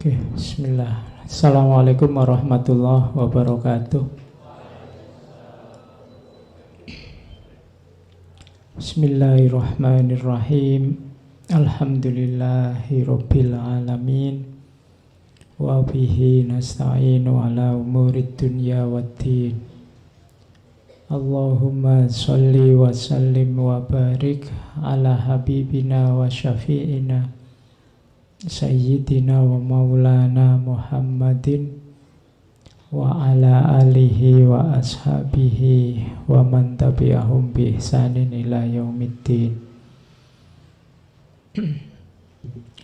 Oke, bismillah. Assalamualaikum warahmatullahi wabarakatuh. Bismillahirrahmanirrahim. Alhamdulillahi rabbil alamin. Wa bihi nasta'inu ala umurid dunya waddin. Allahumma sholli wa sallim wa barik ala habibina wa syafi'ina Sayyidina wa maulana Muhammadin wa ala alihi wa ashabihi wa man tabi'ahum bi ihsanin ila yaumiddin.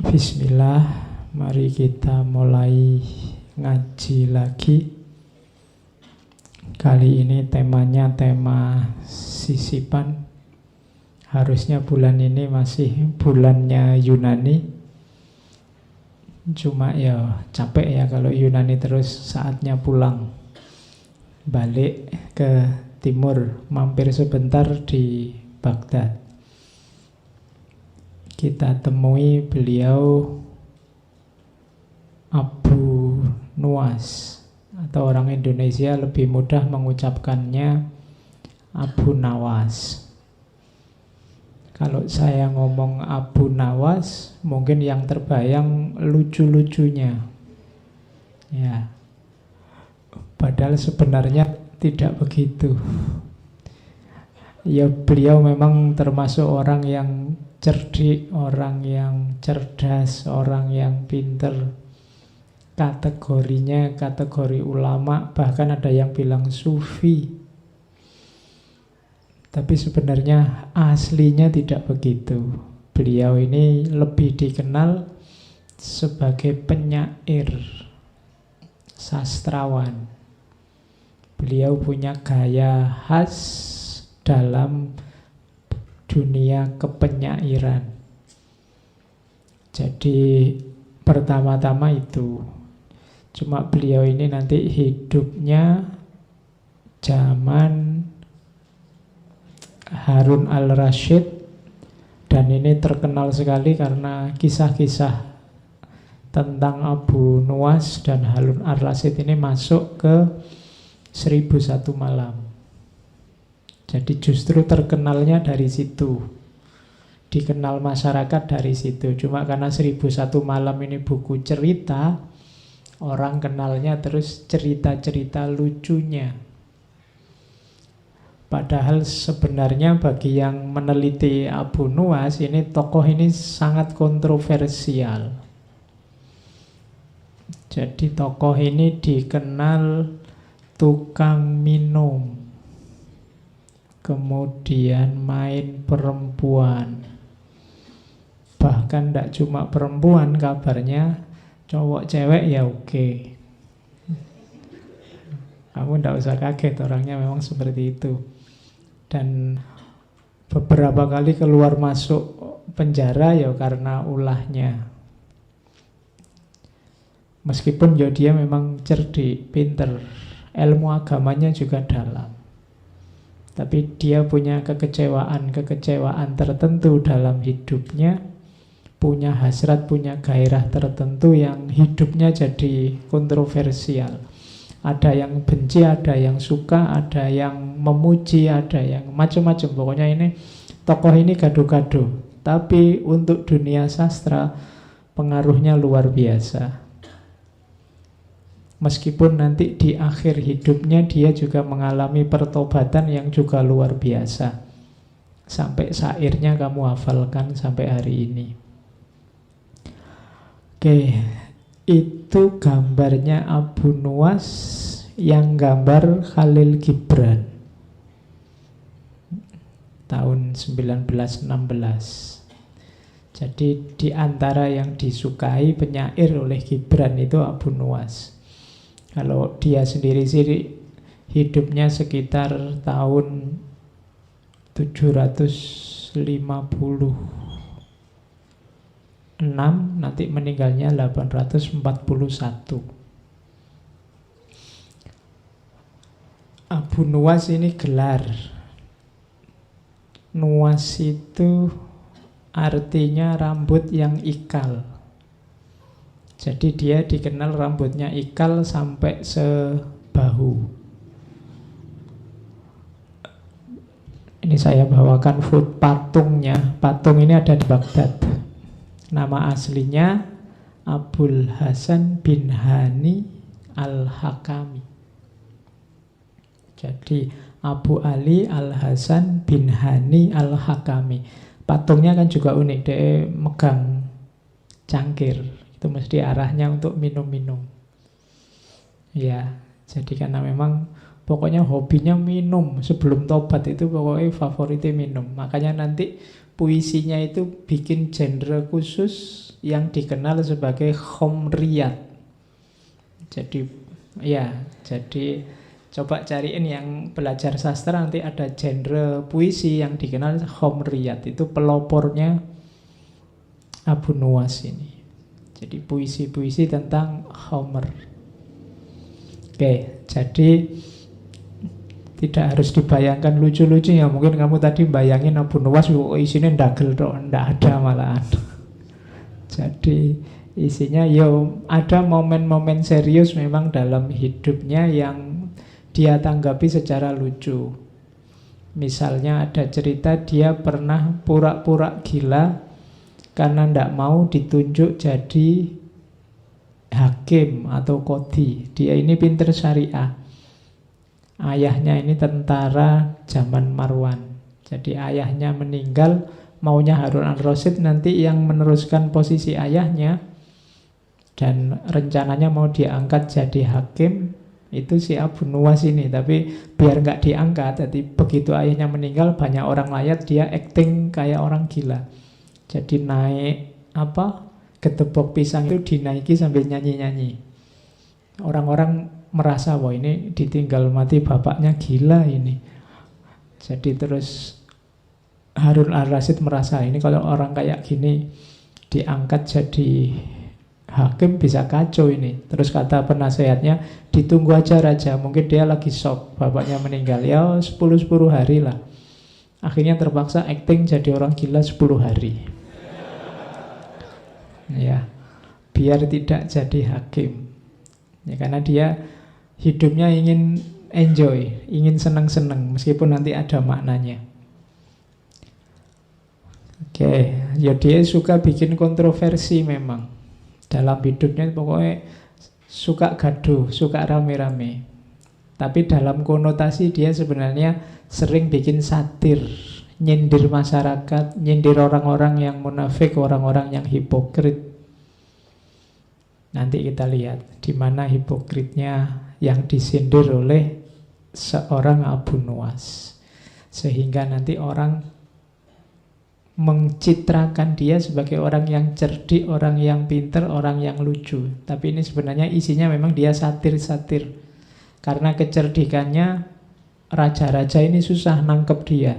Bismillah, mari kita mulai ngaji lagi. Kali ini temanya tema sisipan. Harusnya bulan ini masih bulannya Yunani. Cuma ya capek ya kalau Yunani terus, saatnya pulang balik ke timur, mampir sebentar di Baghdad. Kita temui beliau Abu Nuwas, atau orang Indonesia lebih mudah mengucapkannya Abu Nawas. Kalau saya ngomong Abu Nawas, mungkin yang terbayang lucu-lucunya. Ya. Padahal sebenarnya tidak begitu. Ya, beliau memang termasuk orang yang cerdik, orang yang cerdas, orang yang pinter. Kategorinya kategori ulama, bahkan ada yang bilang sufi. Tapi sebenarnya aslinya tidak begitu. Beliau ini lebih dikenal sebagai penyair, sastrawan. Beliau punya gaya khas dalam dunia kepenyairan. Jadi pertama-tama itu. Cuma beliau ini nanti hidupnya zaman Harun al-Rashid, dan ini terkenal sekali karena kisah-kisah tentang Abu Nuwas dan Harun al-Rashid ini masuk ke 1001 Malam. Jadi justru terkenalnya dari situ, dikenal masyarakat dari situ. Cuma karena 1001 Malam ini buku cerita, orang kenalnya terus cerita-cerita lucunya. Padahal sebenarnya bagi yang meneliti Abu Nuwas, ini tokoh ini sangat kontroversial. Jadi tokoh ini dikenal tukang minum, kemudian main perempuan. Bahkan tidak cuma perempuan, kabarnya cowok cewek ya oke. Kamu tidak usah kaget, orangnya memang seperti itu. Dan beberapa kali keluar masuk penjara ya karena ulahnya. Meskipun ya dia memang cerdik, pinter, ilmu agamanya juga dalam. Tapi dia punya kekecewaan tertentu dalam hidupnya, punya hasrat, punya gairah tertentu yang hidupnya jadi kontroversial. Ada yang benci, ada yang suka, ada yang memuji, ada yang macam-macam. Pokoknya ini tokoh ini gado-gado. Tapi untuk dunia sastra pengaruhnya luar biasa. Meskipun nanti di akhir hidupnya dia juga mengalami pertobatan yang juga luar biasa. Sampai syairnya kamu hafalkan sampai hari ini. Oke. Itu gambarnya Abu Nuwas, yang gambar Khalil Gibran tahun 1916. Jadi di antara yang disukai penyair oleh Gibran itu Abu Nuwas. Kalau dia sendiri sih hidupnya sekitar tahun 750 nanti meninggalnya 841. Abu Nuwas ini gelar. Nuwas itu artinya rambut yang ikal. Jadi dia dikenal rambutnya ikal sampai sebahu. Ini saya bawakan foto patungnya. Patung ini ada di Baghdad. Nama aslinya Abul Hasan bin Hani Al-Hakami. Jadi Abu Ali Al-Hasan bin Hani Al-Hakami. Patungnya kan juga unik. Dia megang cangkir. Itu mesti arahnya untuk minum-minum. Ya, jadi karena memang pokoknya hobinya minum. Sebelum tobat itu pokoknya favoritnya minum. Makanya nanti puisinya itu bikin genre khusus yang dikenal sebagai khomriyat. Jadi coba cariin yang belajar sastra, nanti ada genre puisi yang dikenal khomriyat. Itu pelopornya Abu Nuwas ini. Jadi puisi-puisi tentang Homer. Oke, jadi tidak harus dibayangkan lucu-lucu ya. Mungkin kamu tadi bayangin Abu Nuwas isinya ndagel toh, ndak ada malahan. Jadi isinya ada momen-momen serius memang dalam hidupnya yang dia tanggapi secara lucu. Misalnya ada cerita dia pernah pura-pura gila karena ndak mau ditunjuk jadi hakim atau qadhi. Dia ini pinter syariah. Ayahnya ini tentara zaman Marwan. Jadi ayahnya meninggal, maunya Harun al-Rasyid nanti yang meneruskan posisi ayahnya, dan rencananya mau diangkat jadi hakim itu si Abu Nuwas ini. Tapi biar nggak diangkat, jadi begitu ayahnya meninggal banyak orang layat, dia acting kayak orang gila. Jadi naik gedebok pisang itu dinaiki sambil nyanyi-nyanyi. Orang-orang merasa wah ini ditinggal mati bapaknya gila ini. Jadi terus Harun al-Rasyid merasa ini kalau orang kayak gini diangkat jadi hakim bisa kacau ini. Terus kata penasehatnya, ditunggu aja raja, mungkin dia lagi shock bapaknya meninggal. Ya 10 hari lah. Akhirnya terpaksa acting jadi orang gila 10 hari. Ya, biar tidak jadi hakim. Ya, karena dia hidupnya ingin enjoy, ingin senang-senang meskipun nanti ada maknanya. Oke, ya dia suka bikin kontroversi memang. Dalam hidupnya pokoknya suka gaduh, suka rame-rame. Tapi dalam konotasi dia sebenarnya sering bikin satir, nyindir masyarakat, nyindir orang-orang yang munafik, orang-orang yang hipokrit. Nanti kita lihat di mana hipokritnya yang disindir oleh seorang Abu Nuwas. Sehingga nanti orang mencitrakan dia sebagai orang yang cerdik, orang yang pinter, orang yang lucu. Tapi ini sebenarnya isinya memang dia satir-satir. Karena kecerdikannya, raja-raja ini susah nangkep dia.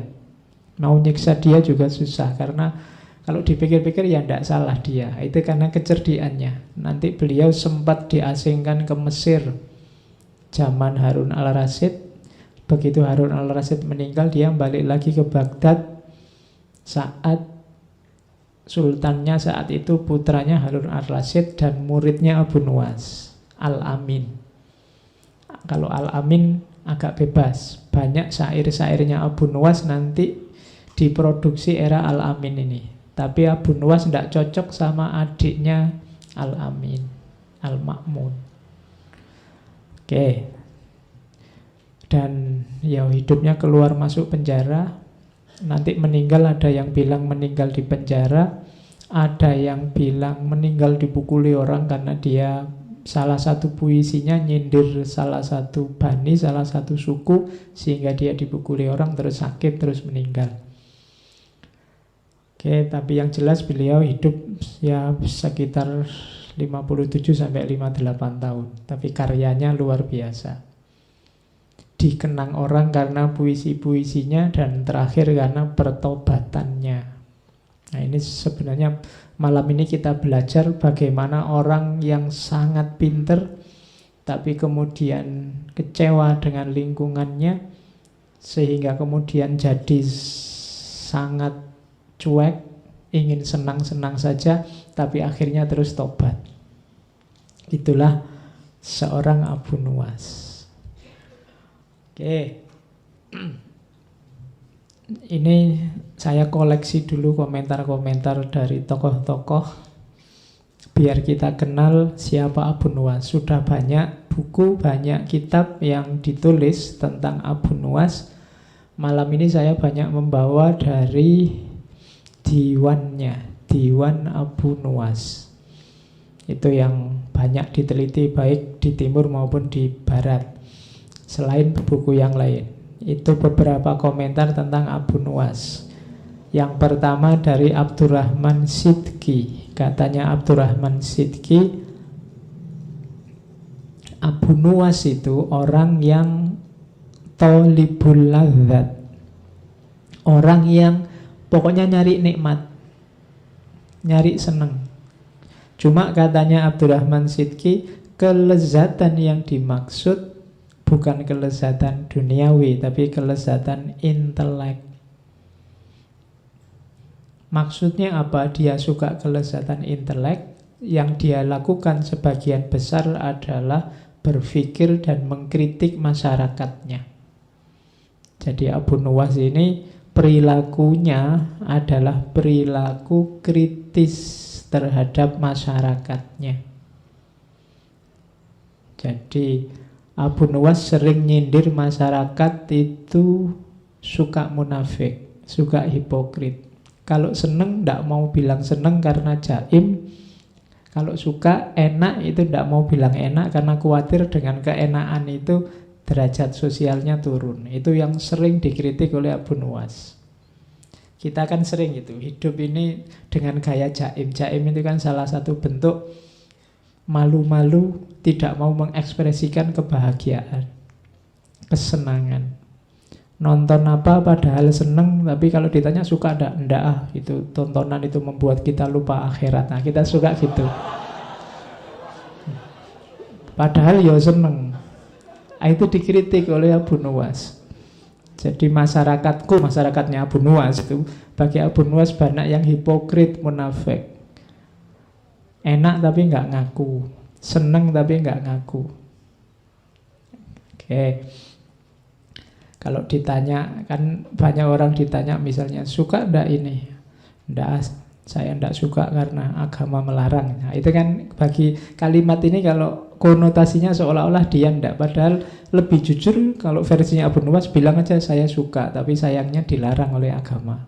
Mau nyiksa dia juga susah. Karena kalau dipikir-pikir ya tidak salah dia. Itu karena kecerdikannya. Nanti beliau sempat diasingkan ke Mesir zaman Harun al-Rasyid. Begitu Harun al-Rasyid meninggal, dia balik lagi ke Baghdad. Saat sultannya saat itu putranya Harun al-Rasyid dan muridnya Abu Nuwas, Al-Amin. Kalau Al-Amin agak bebas. Banyak syair-syairnya Abu Nuwas nanti diproduksi era Al-Amin ini. Tapi Abu Nuwas tidak cocok sama adiknya Al-Amin, Al-Ma'mun. Oke. Dan ya hidupnya keluar masuk penjara. Nanti meninggal, ada yang bilang meninggal di penjara, ada yang bilang meninggal dipukuli orang karena dia salah satu puisinya nyindir salah satu bani, salah satu suku, sehingga dia dipukuli orang terus sakit terus meninggal. Oke, tapi yang jelas beliau hidup ya sekitar 57 sampai 58 tahun, tapi karyanya luar biasa. Dikenang orang karena puisi-puisinya dan terakhir karena pertobatannya. Nah ini sebenarnya malam ini kita belajar bagaimana orang yang sangat pinter tapi kemudian kecewa dengan lingkungannya sehingga kemudian jadi sangat cuek, ingin senang-senang saja tapi akhirnya terus tobat. Itulah seorang Abu Nuwas. Oke. Ini saya koleksi dulu komentar-komentar dari tokoh-tokoh biar kita kenal siapa Abu Nuwas. Sudah banyak buku, banyak kitab yang ditulis tentang Abu Nuwas. Malam ini saya banyak membawa dari diwannya, Diwan Abu Nuwas. Itu yang banyak diteliti baik di timur maupun di barat, selain buku yang lain. Itu beberapa komentar tentang Abu Nuwas. Yang pertama dari Abdurrahman Sidki. Katanya Abdurrahman Sidki, Abu Nuwas itu orang yang tolibul ladzat, orang yang pokoknya nyari nikmat, nyari seneng. Cuma katanya Abdurrahman Sidki, kelezatan yang dimaksud bukan kelezatan duniawi, tapi kelezatan intelek. Maksudnya apa? Dia suka kelezatan intelek. Yang dia lakukan sebagian besar adalah berpikir dan mengkritik masyarakatnya. Jadi Abu Nuwas ini perilakunya adalah perilaku kritis terhadap masyarakatnya. Jadi Abu Nuwas sering nyindir masyarakat itu suka munafik, suka hipokrit. Kalau seneng tidak mau bilang seneng karena jaim. Kalau suka enak itu tidak mau bilang enak karena khawatir dengan keenakan itu derajat sosialnya turun. Itu yang sering dikritik oleh Abu Nuwas. Kita kan sering gitu, hidup ini dengan gaya jaim. Jaim itu kan salah satu bentuk malu-malu, tidak mau mengekspresikan kebahagiaan, kesenangan. Nonton apa padahal seneng, tapi kalau ditanya suka enggak itu tontonan itu membuat kita lupa akhirat. Nah, kita suka gitu. Padahal ya seneng. Itu dikritik oleh Abu Nuwas. Jadi masyarakatnya Abu Nuwas itu, bagi Abu Nuwas banyak yang hipokrit, munafik. Enak tapi nggak ngaku, seneng tapi nggak ngaku. Oke. Kalau ditanya, kan banyak orang ditanya misalnya, suka enggak ini? Enggak, saya enggak suka karena agama melarang. Nah, itu kan bagi kalimat ini kalau konotasinya seolah-olah dia enggak. Padahal lebih jujur kalau versinya Abu Nuwas bilang aja saya suka, tapi sayangnya dilarang oleh agama.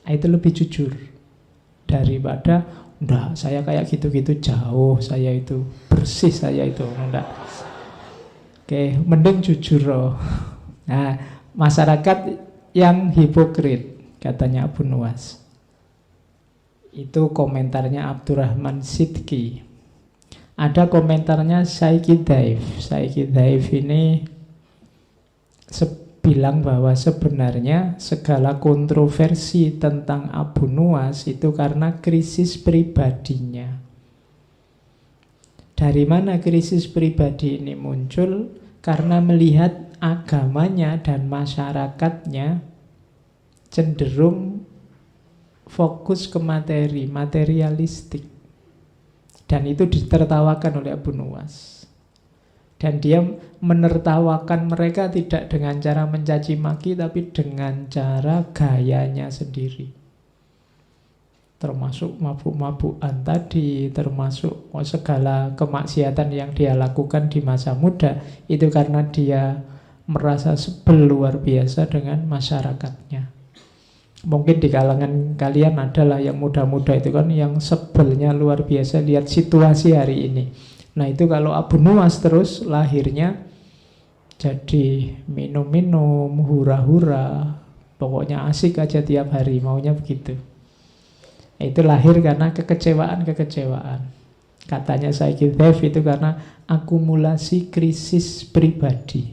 Nah, itu lebih jujur daripada enggak, saya kayak gitu-gitu jauh, saya itu bersih, saya itu enggak. Oke, mending jujur loh. Nah, masyarakat yang hipokrit, katanya Abu Nuwas. Itu komentarnya Abdurrahman Sidki. Ada komentarnya Saiki Daif. Saiki Daif ini bilang bahwa sebenarnya segala kontroversi tentang Abu Nuwas itu karena krisis pribadinya. Dari mana krisis pribadi ini muncul? Karena melihat agamanya dan masyarakatnya cenderung fokus ke materi, materialistik. Dan itu ditertawakan oleh Abu Nuwas. Dan dia menertawakan mereka tidak dengan cara mencaci maki, tapi dengan cara gayanya sendiri. Termasuk mabuk-mabukan tadi, termasuk segala kemaksiatan yang dia lakukan di masa muda. Itu karena dia merasa sebel luar biasa dengan masyarakatnya. Mungkin di kalangan kalian adalah yang muda-muda itu kan yang sebelnya luar biasa lihat situasi hari ini. Nah itu kalau Abu Nuwas terus lahirnya jadi minum-minum, hura-hura, pokoknya asik aja tiap hari, maunya begitu. Itu lahir karena kekecewaan-kekecewaan. Katanya Saiki Dev itu karena akumulasi krisis pribadi.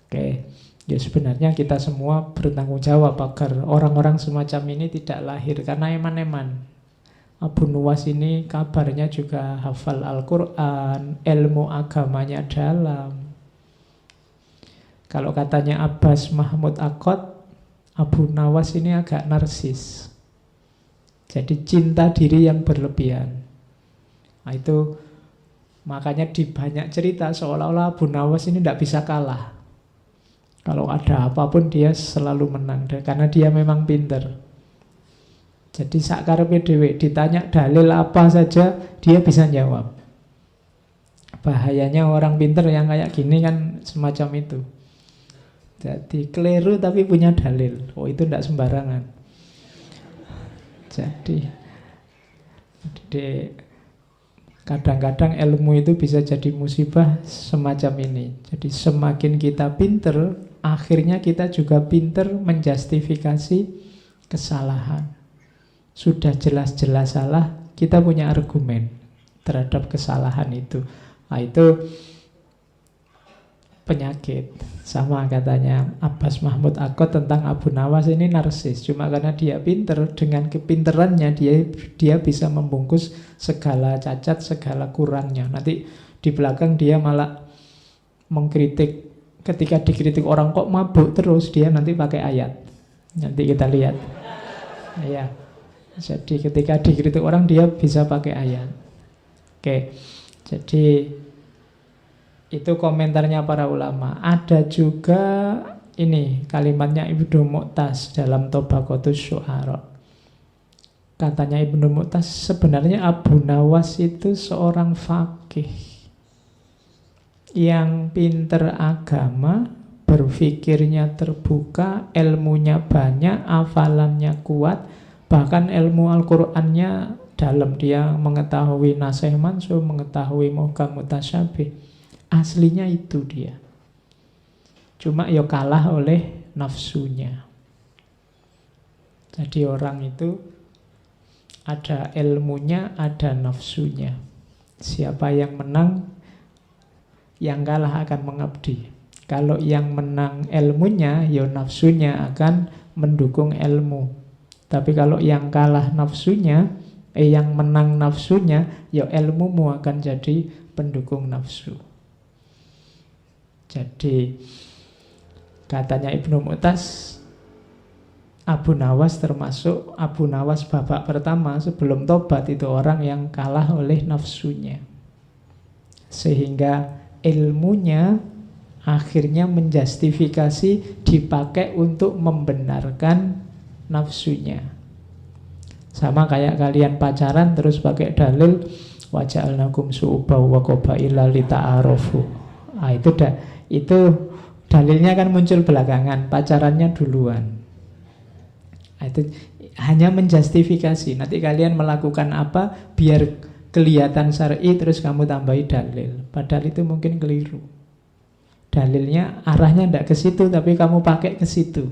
Oke, ya sebenarnya kita semua bertanggung jawab agar orang-orang semacam ini tidak lahir karena eman-eman. Abu Nuwas ini kabarnya juga hafal Al-Quran, ilmu agamanya dalam. Kalau katanya Abbas Mahmud Aqad, Abu Nuwas ini agak narsis. Jadi cinta diri yang berlebihan. Nah, itu makanya di banyak cerita seolah-olah Abu Nawas ini tidak bisa kalah. Kalau ada apapun dia selalu menang karena dia memang pinter. Jadi sakarepe dhewe ditanya dalil apa saja dia bisa jawab. Bahayanya orang pinter yang kayak gini kan semacam itu. Jadi keliru tapi punya dalil. Oh, itu tidak sembarangan. Jadi kadang-kadang ilmu itu bisa jadi musibah semacam ini. Jadi semakin kita pinter, akhirnya kita juga pinter menjustifikasi kesalahan. Sudah jelas-jelas salah, kita punya argumen terhadap kesalahan itu. Nah, itu penyakit. Sama katanya Abbas Mahmud Akkad tentang Abu Nawas ini narsis. Cuma karena dia pinter, dengan kepinterannya dia bisa membungkus segala cacat, segala kurangnya. Nanti di belakang dia malah mengkritik. Ketika dikritik orang kok mabuk terus, dia nanti pakai ayat. Nanti kita lihat. Ya. Jadi ketika dikritik orang dia bisa pakai ayat. Oke. Jadi itu komentarnya para ulama. Ada juga ini kalimatnya Ibnu Mu'taz dalam Tabaqatus Syu'ara. Katanya Ibnu Mu'taz, sebenarnya Abu Nawas itu seorang faqih yang pinter agama, berpikirnya terbuka, ilmunya banyak, hafalannya kuat, bahkan ilmu Al-Qur'annya dalam. Dia mengetahui nasih mansukh, mengetahui muhkam mutasyabih. Aslinya itu dia. Cuma ya kalah oleh nafsunya. Jadi orang itu ada ilmunya, ada nafsunya. Siapa yang menang, yang kalah akan mengabdi. Kalau yang menang ilmunya, ya nafsunya akan mendukung ilmu. Tapi kalau yang kalah nafsunya, yang menang nafsunya, ya ilmumu akan jadi pendukung nafsu. Jadi katanya Ibnu Mu'taz, Abu Nawas termasuk Abu Nawas babak pertama sebelum tobat itu orang yang kalah oleh nafsunya. Sehingga ilmunya akhirnya menjustifikasi dipakai untuk membenarkan nafsunya. Sama kayak kalian pacaran terus pakai dalil waja'alnakum su'ubaw wa qabaila lita'arofu. Ah, itu dalilnya kan muncul belakangan, pacarannya duluan. Itu hanya menjustifikasi. Nanti kalian melakukan apa biar kelihatan syar'i, terus kamu tambahi dalil. Padahal itu mungkin keliru. Dalilnya arahnya tidak ke situ, tapi kamu pakai ke situ.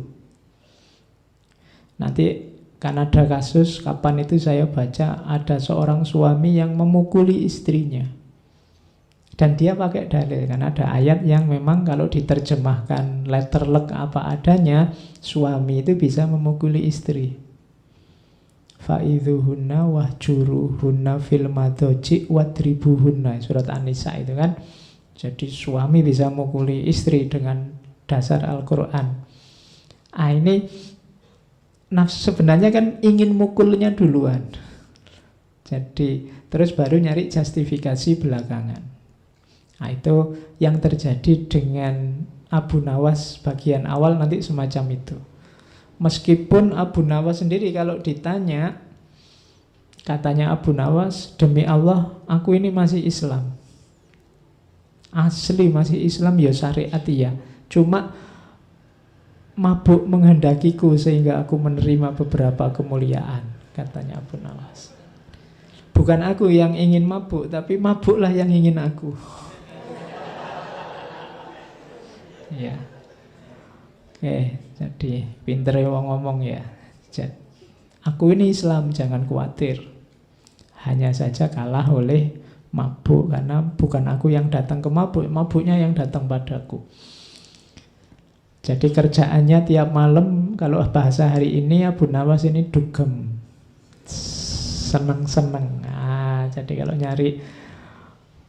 Nanti kan ada kasus, kapan itu saya baca, ada seorang suami yang memukuli istrinya. Dan dia pakai dalil, karena ada ayat yang memang kalau diterjemahkan letterlek apa adanya, suami itu bisa memukuli istri. Fa'idhuhunna wahjuruhunna fil madhaji wadribuhunna, surat An-Nisa itu kan. Jadi suami bisa memukuli istri dengan dasar Al-Quran. Ini nafsu sebenarnya kan ingin mukulnya duluan. Jadi terus baru nyari justifikasi belakangan. Nah, itu yang terjadi dengan Abu Nawas bagian awal nanti semacam itu. Meskipun Abu Nawas sendiri kalau ditanya, katanya Abu Nawas, demi Allah aku ini masih Islam. Asli masih Islam ya syariat ya. Cuma mabuk menghendakiku sehingga aku menerima beberapa kemuliaan, katanya Abu Nawas. Bukan aku yang ingin mabuk, tapi mabuklah yang ingin aku. Ya. Oke, jadi pinter wong ngomong ya. Aku ini Islam, jangan khawatir. Hanya saja kalah oleh mabuk, karena bukan aku yang datang ke mabuk, mabuknya yang datang padaku. Jadi kerjaannya tiap malam, kalau bahasa hari ini Abu Nawas ini dugem, seneng-seneng. Jadi kalau nyari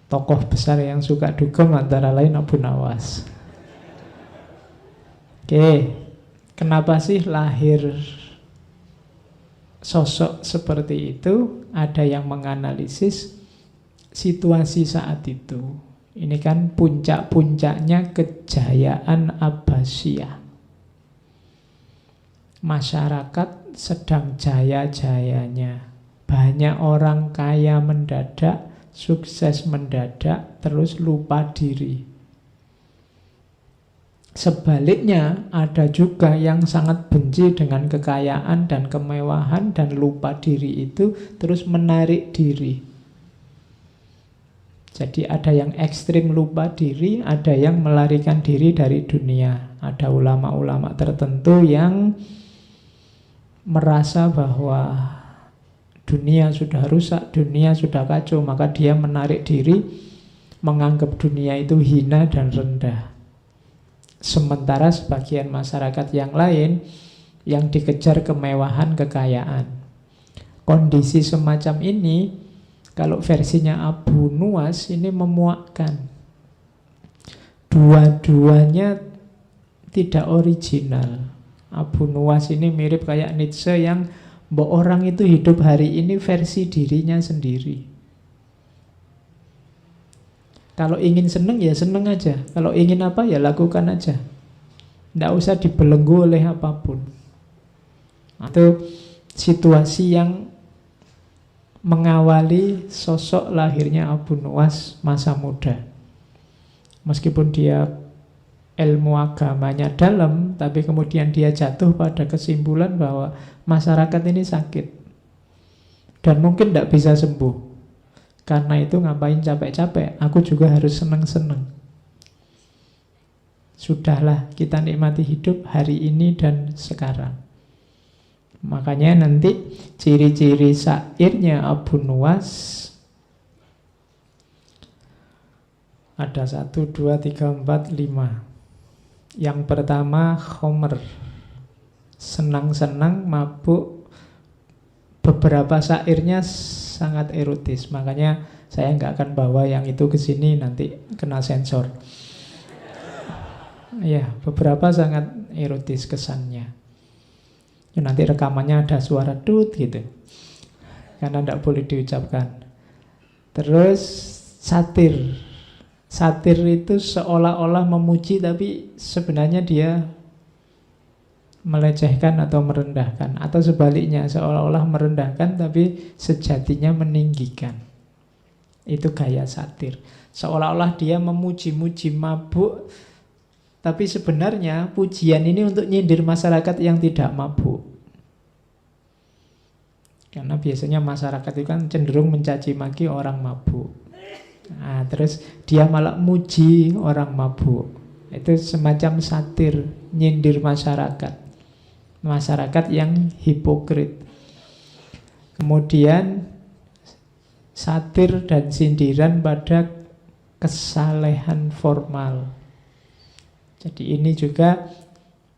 tokoh besar yang suka dugem antara lain Abu Nawas. Oke, kenapa sih lahir sosok seperti itu? Ada yang menganalisis situasi saat itu. Ini kan puncak-puncaknya kejayaan Abbasiyah. Masyarakat sedang jaya-jayanya. Banyak orang kaya mendadak, sukses mendadak, terus lupa diri. Sebaliknya, ada juga yang sangat benci dengan kekayaan dan kemewahan dan lupa diri itu, terus menarik diri. Jadi ada yang ekstrim lupa diri, ada yang melarikan diri dari dunia. Ada ulama-ulama tertentu yang merasa bahwa dunia sudah rusak, dunia sudah kacau, maka dia menarik diri, menganggap dunia itu hina dan rendah. Sementara sebagian masyarakat yang lain yang dikejar kemewahan, kekayaan. Kondisi semacam ini, kalau versinya Abu Nuwas ini memuakkan. Dua-duanya tidak original. Abu Nuwas ini mirip kayak Nietzsche yang bahwa orang itu hidup hari ini versi dirinya sendiri. Kalau ingin seneng ya seneng aja. Kalau ingin apa ya lakukan aja. Tidak usah dibelenggu oleh apapun. Itu situasi yang mengawali sosok lahirnya Abu Nuwas masa muda. Meskipun dia ilmu agamanya dalam, tapi kemudian dia jatuh pada kesimpulan bahwa masyarakat ini sakit dan mungkin tidak bisa sembuh. Karena itu ngapain capek-capek, aku juga harus seneng-seneng. Sudahlah, kita nikmati hidup hari ini dan sekarang. Makanya nanti ciri-ciri syairnya Abu Nuwas ada 1, 2, 3, 4, 5. Yang pertama khomer, senang-senang, mabuk. Beberapa syairnya sangat erotis, makanya saya nggak akan bawa yang itu ke sini, nanti kena sensor. Ya, beberapa sangat erotis kesannya. Ya, nanti rekamannya ada suara tut gitu, karena tidak boleh diucapkan. Terus satir. Satir itu seolah-olah memuji, tapi sebenarnya dia melecehkan atau merendahkan, atau sebaliknya seolah-olah merendahkan tapi sejatinya meninggikan. Itu gaya satir. Seolah-olah dia memuji-muji mabuk, tapi sebenarnya pujian ini untuk nyindir masyarakat yang tidak mabuk. Karena biasanya masyarakat itu kan cenderung mencaci maki orang mabuk. Nah, terus dia malah muji orang mabuk. Itu semacam satir, nyindir masyarakat. Masyarakat yang hipokrit. Kemudian satir dan sindiran pada kesalehan formal. Jadi ini juga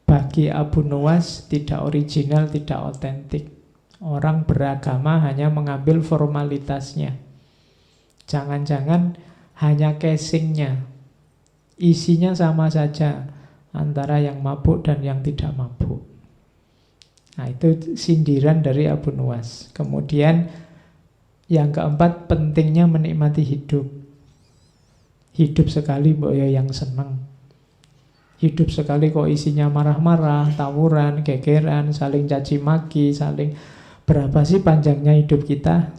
bagi Abu Nuwas tidak original, tidak otentik. Orang beragama hanya mengambil formalitasnya. Jangan-jangan hanya casingnya, isinya sama saja antara yang mabuk dan yang tidak mabuk. Nah, itu sindiran dari Abu Nuwas. Kemudian yang keempat, pentingnya menikmati hidup. Hidup sekali mbok ya yang seneng. Hidup sekali kok isinya marah-marah, tawuran, gegeran, saling caci maki, saling berapa sih panjangnya hidup kita?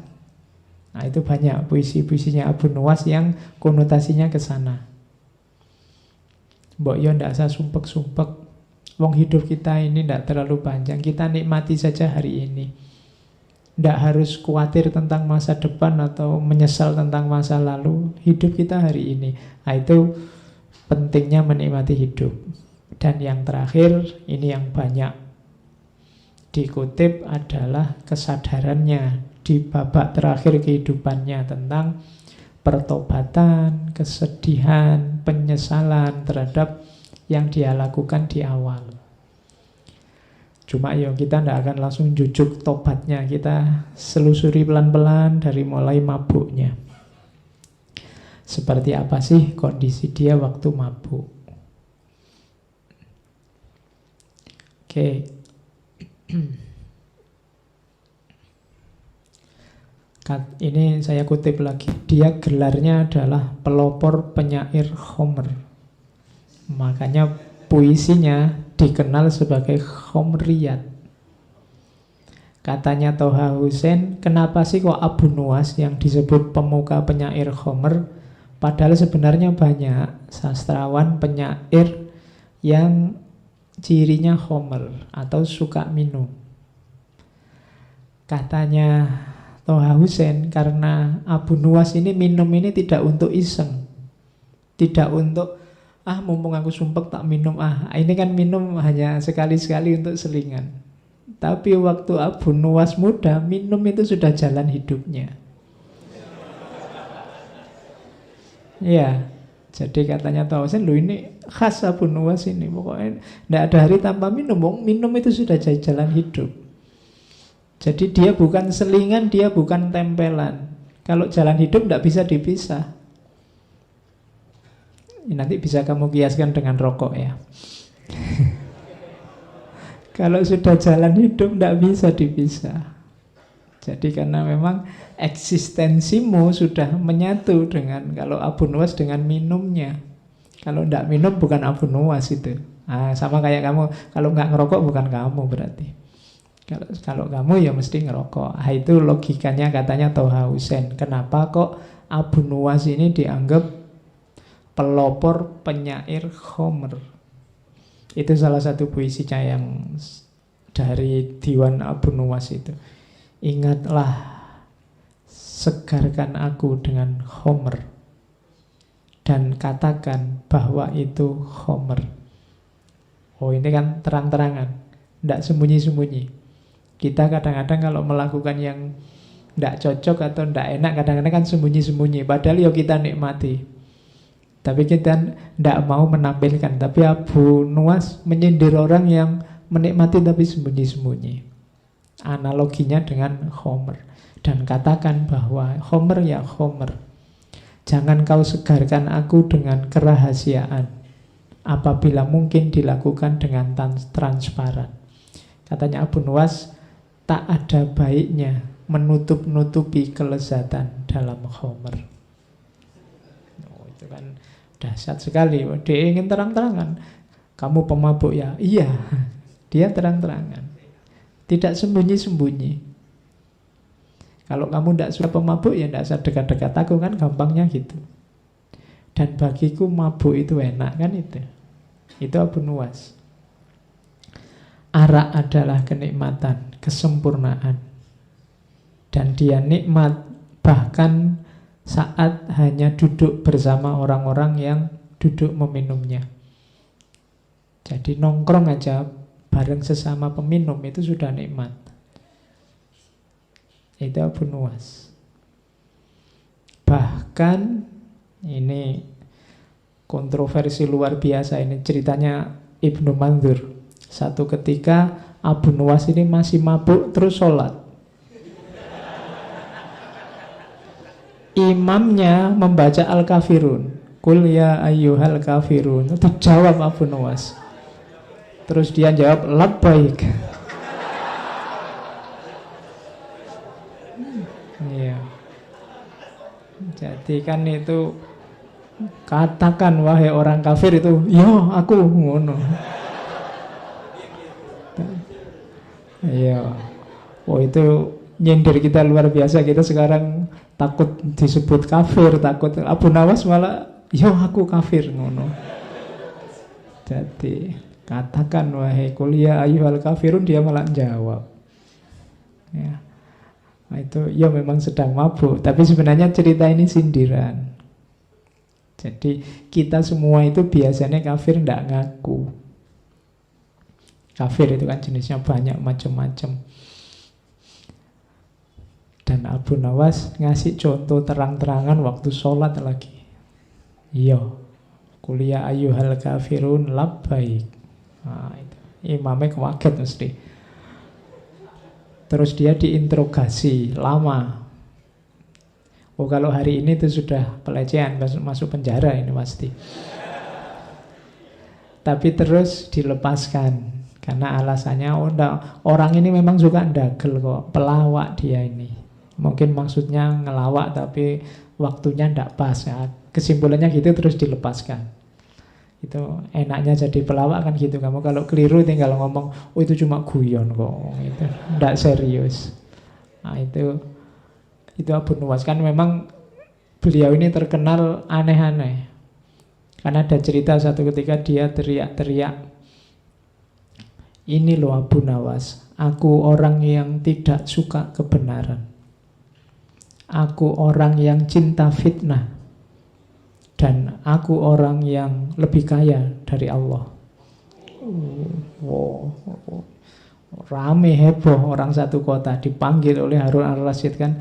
Nah, itu banyak puisi-puisinya Abu Nuwas yang konotasinya ke sana. Mbok yo ndak usah sumpek-sumpek. Wong hidup kita ini tidak terlalu panjang. Kita nikmati saja hari ini. Tidak harus khawatir tentang masa depan atau menyesal tentang masa lalu. Hidup kita hari ini. Nah, itu pentingnya menikmati hidup. Dan yang terakhir, ini yang banyak dikutip adalah kesadarannya di babak terakhir kehidupannya tentang pertobatan, kesedihan, penyesalan terhadap yang dia lakukan di awal. Cuma ya kita tidak akan langsung jujuk tobatnya. Kita selusuri pelan-pelan dari mulai mabuknya. Seperti apa sih kondisi dia waktu mabuk? Oke. Ini saya kutip lagi. Dia gelarnya adalah pelopor penyair Homer. Makanya puisinya dikenal sebagai Homriyat. Katanya Toha Hussein, kenapa sih kok Abu Nuwas yang disebut pemuka penyair Homer, padahal sebenarnya banyak sastrawan penyair yang cirinya Homer atau suka minum. Katanya Toha Hussein, karena Abu Nuwas ini minum ini tidak untuk iseng, tidak untuk mumpung aku sumpek tak minum, ini kan minum hanya sekali-sekali untuk selingan. Tapi waktu Abu Nuwas muda, minum itu sudah jalan hidupnya. Ya, jadi katanya Toha Hussein, ini khas Abu Nuwas ini, pokoknya tidak ada hari tanpa minum. Minum itu sudah jadi jalan hidup. Jadi dia bukan selingan, dia bukan tempelan. Kalau jalan hidup tidak bisa dipisah. Nanti bisa kamu kiaskan dengan rokok ya. Kalau sudah jalan hidup tidak bisa dipisah. Jadi karena memang eksistensimu sudah menyatu dengan, kalau Abu Nuwas dengan minumnya. Kalau tidak minum bukan Abu Nuwas itu. Sama kayak kamu, kalau nggak ngerokok bukan kamu berarti. Kalau kamu ya mesti ngerokok. Itu logikanya katanya Toha Hussein. Kenapa kok Abu Nuwas ini dianggap pelopor penyair Homer? Itu salah satu puisinya yang dari Diwan Abu Nuwas itu. Ingatlah, segarkan aku dengan Homer, dan katakan bahwa itu Homer. Ini kan terang-terangan, tidak sembunyi-sembunyi. Kita kadang-kadang kalau melakukan yang tidak cocok atau tidak enak, kadang-kadang kan sembunyi-sembunyi. Padahal ya kita nikmati. Tapi kita tidak mau menampilkan. Tapi Abu Nuwas menyindir orang yang menikmati tapi sembunyi-sembunyi. Analoginya dengan Homer. Dan katakan bahwa Homer ya Homer, jangan kau segarkan aku dengan kerahasiaan, apabila mungkin dilakukan dengan transparan. Katanya Abu Nuwas, tak ada baiknya menutup-nutupi kelezatan dalam Homer. Itu kan dahsyat sekali. Dia ingin terang-terangan. Kamu pemabuk ya? Iya. Dia terang-terangan, tidak sembunyi-sembunyi. Kalau kamu tidak suka pemabuk, ya tidak usah dekat-dekat aku, kan gampangnya gitu. Dan bagiku mabuk itu enak, kan itu. Itu Abu Nuwas. Arak adalah kenikmatan, kesempurnaan. Dan dia nikmat bahkan saat hanya duduk bersama orang-orang yang duduk meminumnya. Jadi nongkrong aja bareng sesama peminum itu sudah nikmat. Itu Abu Nuwas. Bahkan ini kontroversi luar biasa, ini ceritanya Ibnu Mandzur. Satu ketika Abu Nuwas ini masih mabuk terus sholat. Imamnya membaca Al-Kafirun, Qul ya ayyuhal kafirun. Itu jawab Abu Nuwas. Terus dia jawab labbaik. Iya. Jadi kan itu, katakan wahai orang kafir itu, yo aku ngono. Iya. Itu nyindir kita luar biasa. Kita sekarang takut disebut kafir, takut. Abu Nuwas malah, yo aku kafir ngono. Jadi katakan wahai kuliah ayyuhal kafirun, dia malah jawab. Ya. Nah, itu ya memang sedang mabuk, tapi sebenarnya cerita ini sindiran. Jadi kita semua itu biasanya kafir tidak ngaku. Kafir itu kan jenisnya banyak macam-macam. Dan Abu Nuwas ngasih contoh terang-terangan waktu sholat lagi. Iya, kuliah ayyuhal kafirun labbaik. Nah, itu imamnya kaget mesti. Terus dia diinterogasi lama. Kalau hari ini itu sudah pelecehan, masuk penjara ini pasti. Tapi terus dilepaskan karena alasannya orang ini memang suka ndagel kok, pelawak dia ini. Mungkin maksudnya ngelawak tapi waktunya ndak pas ya. Kesimpulannya gitu terus dilepaskan. Itu enaknya jadi pelawak kan gitu. Kamu kalau keliru tinggal ngomong, oh itu cuma guyon kok, itu ndak serius. Nah itu Abu Nuwas kan memang beliau ini terkenal aneh-aneh. Karena ada cerita satu ketika dia teriak-teriak, ini loh Abu Nawas, aku orang yang tidak suka kebenaran. Aku orang yang cinta fitnah. Dan aku orang yang lebih kaya dari Allah. Rame heboh orang satu kota. Dipanggil oleh Harun al-Rasyid kan,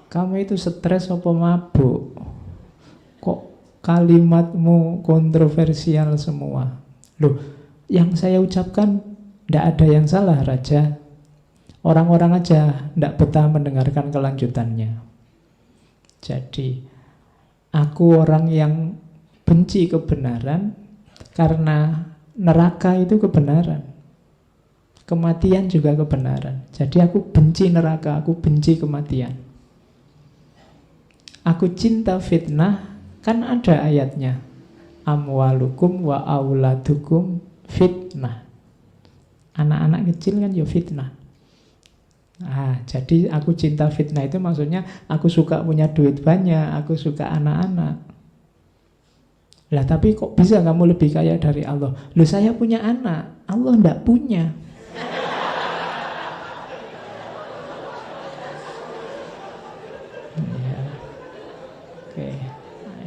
kamu itu stres apa mabuk? Kok kalimatmu kontroversial semua? Loh, yang saya ucapkan tidak ada yang salah, Raja. Orang-orang aja tidak betah mendengarkan kelanjutannya. Jadi, aku orang yang benci kebenaran karena neraka itu kebenaran. Kematian juga kebenaran. Jadi aku benci neraka, aku benci kematian. Aku cinta fitnah, kan ada ayatnya. Amwalukum wa auladukum fitnah. Anak-anak kecil kan ya fitnah. Jadi aku cinta fitnah itu maksudnya aku suka punya duit banyak, aku suka anak-anak. Lah tapi kok bisa kamu lebih kaya dari Allah? Loh saya punya anak, Allah enggak punya. Oke.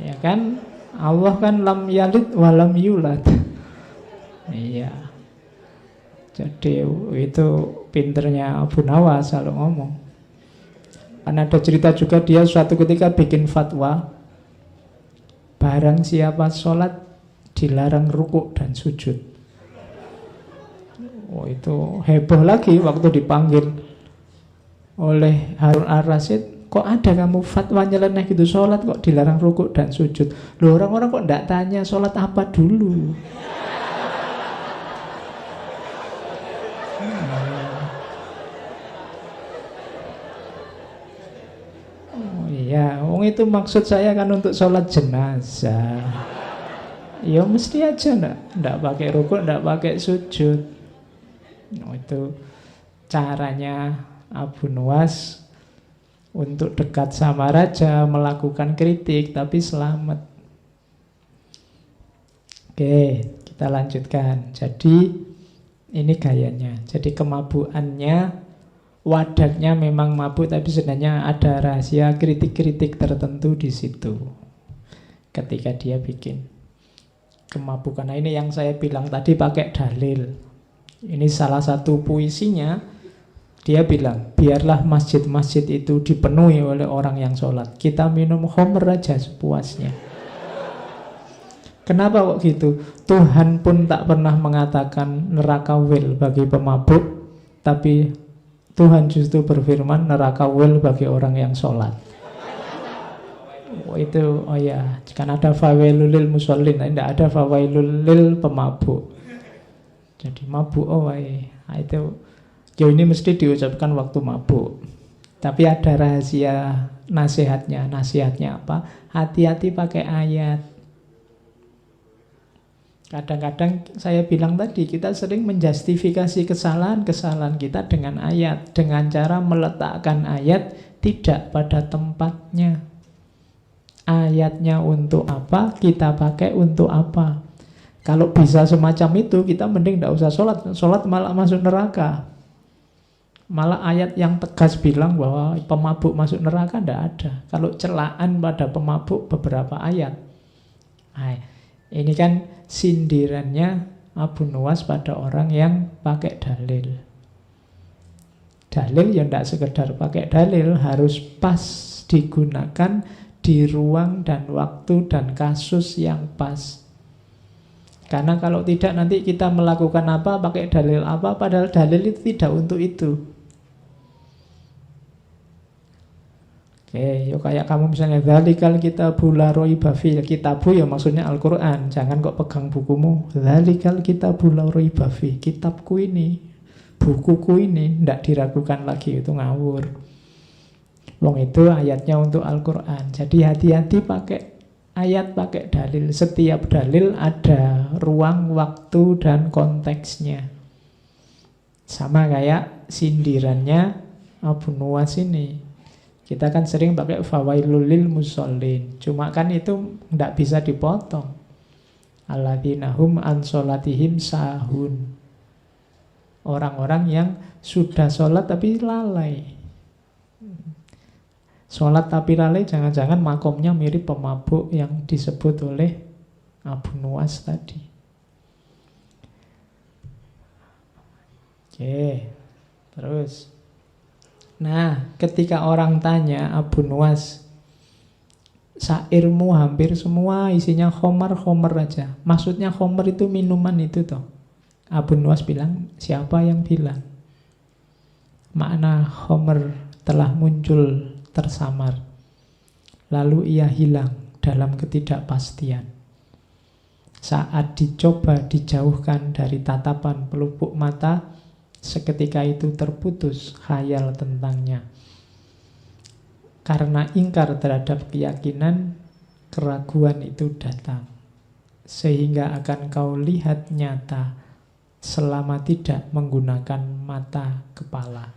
Ya kan Allah kan lam yalid wa lam yulad. Iya. Jadi itu pinternya Abu Nawas kalau ngomong. Karena ada cerita juga dia suatu ketika bikin fatwa, barang siapa sholat dilarang rukuk dan sujud. Oh itu heboh lagi waktu dipanggil oleh Harun al-Rasyid. Kok ada kamu fatwa nyeleneh gitu, sholat kok dilarang rukuk dan sujud? Loh orang-orang kok enggak tanya sholat apa dulu? Oh iya, itu maksud saya kan untuk sholat jenazah. Ya mesti aja enggak pakai rukuk, enggak pakai sujud. Oh, itu caranya Abu Nuwas untuk dekat sama raja, melakukan kritik tapi selamat. Oke, kita lanjutkan. Jadi ini gayanya. Jadi kemabuannya, wadahnya memang mabuk, tapi sebenarnya ada rahasia kritik-kritik tertentu di situ. Ketika dia bikin kemabukan. Nah ini yang saya bilang tadi pakai dalil. Ini salah satu puisinya. Dia bilang, biarlah masjid-masjid itu dipenuhi oleh orang yang sholat. Kita minum khamr aja sepuasnya. Kenapa kok gitu? Tuhan pun tak pernah mengatakan neraka wil bagi pemabuk, tapi Tuhan justru berfirman neraka wil bagi orang yang sholat. Oh ya, kan ada fawailul lil musallin, tidak ada fawailul lil pemabuk. Jadi mabuk itu ini mesti diucapkan waktu mabuk. Tapi ada rahasia nasihatnya. Nasihatnya apa? Hati-hati pakai ayat. Kadang-kadang saya bilang tadi, kita sering menjustifikasi kesalahan-kesalahan kita dengan ayat, dengan cara meletakkan ayat tidak pada tempatnya. Ayatnya untuk apa, kita pakai untuk apa. Kalau bisa semacam itu, kita mending tidak usah sholat. Sholat malah masuk neraka. Malah ayat yang tegas bilang bahwa pemabuk masuk neraka tidak ada. Kalau celaan pada pemabuk beberapa ayat. Ini kan sindirannya Abu Nuwas pada orang yang pakai dalil. Dalil ya tidak sekedar pakai dalil, harus pas digunakan di ruang dan waktu dan kasus yang pas. Karena kalau tidak nanti kita melakukan apa, pakai dalil apa, padahal dalil itu tidak untuk itu. Oke, yuk kayak kamu misalnya dzalikal kitabu la raiba fihi. Kitabu ya maksudnya Al-Qur'an. Jangan kok pegang bukumu. Dzalikal kitabu la raiba fihi. Kitabku ini, bukuku ini tidak diragukan lagi, itu ngawur. Wong itu ayatnya untuk Al-Quran. Jadi hati-hati pakai ayat, pakai dalil. Setiap dalil ada ruang, waktu, dan konteksnya. Sama kayak sindirannya Abu Nuwas ini. Kita kan sering pakai fawailul lil musallin. Cuma kan itu nggak bisa dipotong. Alladzina hum an sholatihim sahun. Orang-orang yang sudah sholat tapi lalai. Sholat tapi lalai, jangan-jangan makomnya mirip pemabuk yang disebut oleh Abu Nuwas tadi. Oke, terus. Nah, ketika orang tanya Abu Nuwas, syairmu hampir semua isinya khomer-khomer aja. Maksudnya khomer itu minuman itu toh. Abu Nuwas bilang, siapa yang bilang? Makna khomer telah muncul tersamar, lalu ia hilang dalam ketidakpastian. Saat dicoba dijauhkan dari tatapan pelupuk mata, seketika itu terputus khayal tentangnya. Karena ingkar terhadap keyakinan, keraguan itu datang, sehingga akan kau lihat nyata selama tidak menggunakan mata kepala.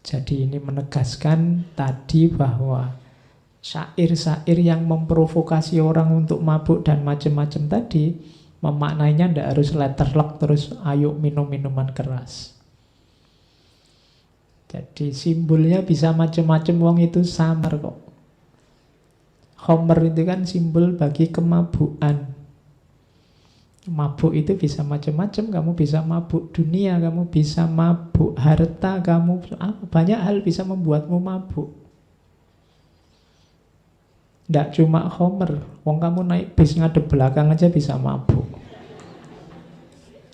Jadi ini menegaskan tadi bahwa syair-syair yang memprovokasi orang untuk mabuk dan macam-macam tadi, memaknainya tidak harus letterlock terus ayo minum minuman keras. Jadi simbolnya bisa macam-macam, wong itu samar kok. Homer itu kan simbol bagi kemabukan. Mabuk itu bisa macam-macam, kamu bisa mabuk dunia, kamu bisa mabuk harta, kamu banyak hal bisa membuatmu mabuk. Tidak cuma Homer, wong kamu naik bis ngadep belakang aja bisa mabuk.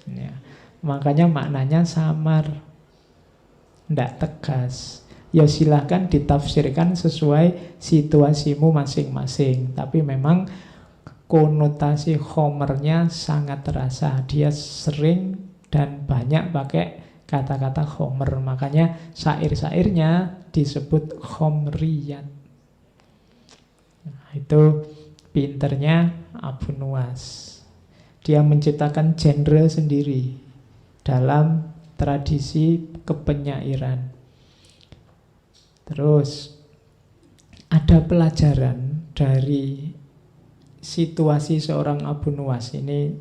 Ya, makanya maknanya samar, tidak tegas. Ya silahkan ditafsirkan sesuai situasimu masing-masing. Tapi memang konotasi Homernya sangat terasa. Dia sering dan banyak pakai kata-kata Homer. Makanya syair-syairnya disebut Homriyat. Nah, itu pinternya Abu Nuwas. Dia menciptakan genre sendiri dalam tradisi kepenyairan. Terus ada pelajaran dari situasi seorang Abu Nuwas ini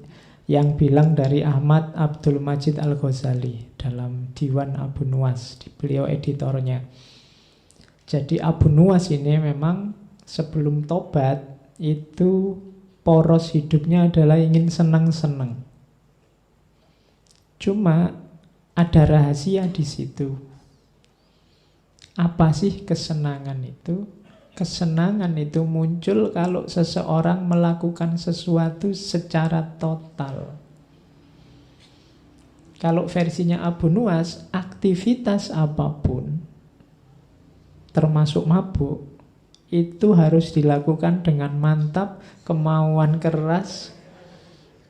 yang bilang dari Ahmad Abdul Majid Al-Ghazali dalam Diwan Abu Nuwas, beliau editornya. Jadi Abu Nuwas ini memang sebelum tobat itu poros hidupnya adalah ingin senang-senang. Cuma ada rahasia di situ. Apa sih kesenangan itu? Kesenangan itu muncul kalau seseorang melakukan sesuatu secara total. Kalau versinya Abu Nuwas, aktivitas apapun, termasuk mabuk, itu harus dilakukan dengan mantap, kemauan keras,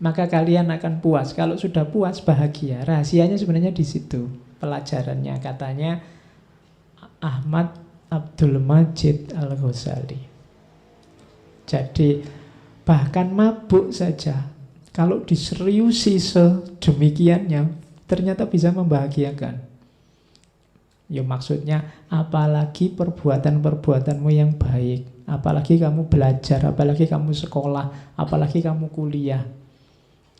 maka kalian akan puas. Kalau sudah puas, bahagia. Rahasianya sebenarnya di situ. Pelajarannya katanya Ahmad Abdul Majid Al-Ghazali. Jadi bahkan mabuk saja, kalau diseriusi sedemikiannya, ternyata bisa membahagiakan. Ya maksudnya, apalagi perbuatan-perbuatanmu yang baik, apalagi kamu belajar, apalagi kamu sekolah, apalagi kamu kuliah.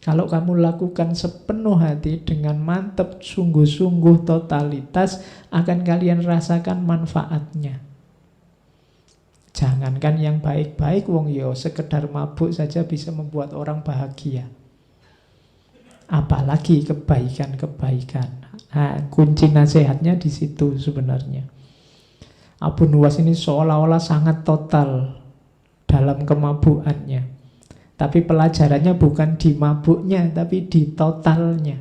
Kalau kamu lakukan sepenuh hati dengan mantap, sungguh-sungguh, totalitas, akan kalian rasakan manfaatnya. Jangankan yang baik-baik, wong yo sekedar mabuk saja bisa membuat orang bahagia. Apalagi kebaikan-kebaikan. Nah, kunci nasihatnya di situ sebenarnya. Abu Nuwas ini seolah-olah sangat total dalam kemabukannya. Tapi pelajarannya bukan di mabuknya, tapi di totalnya.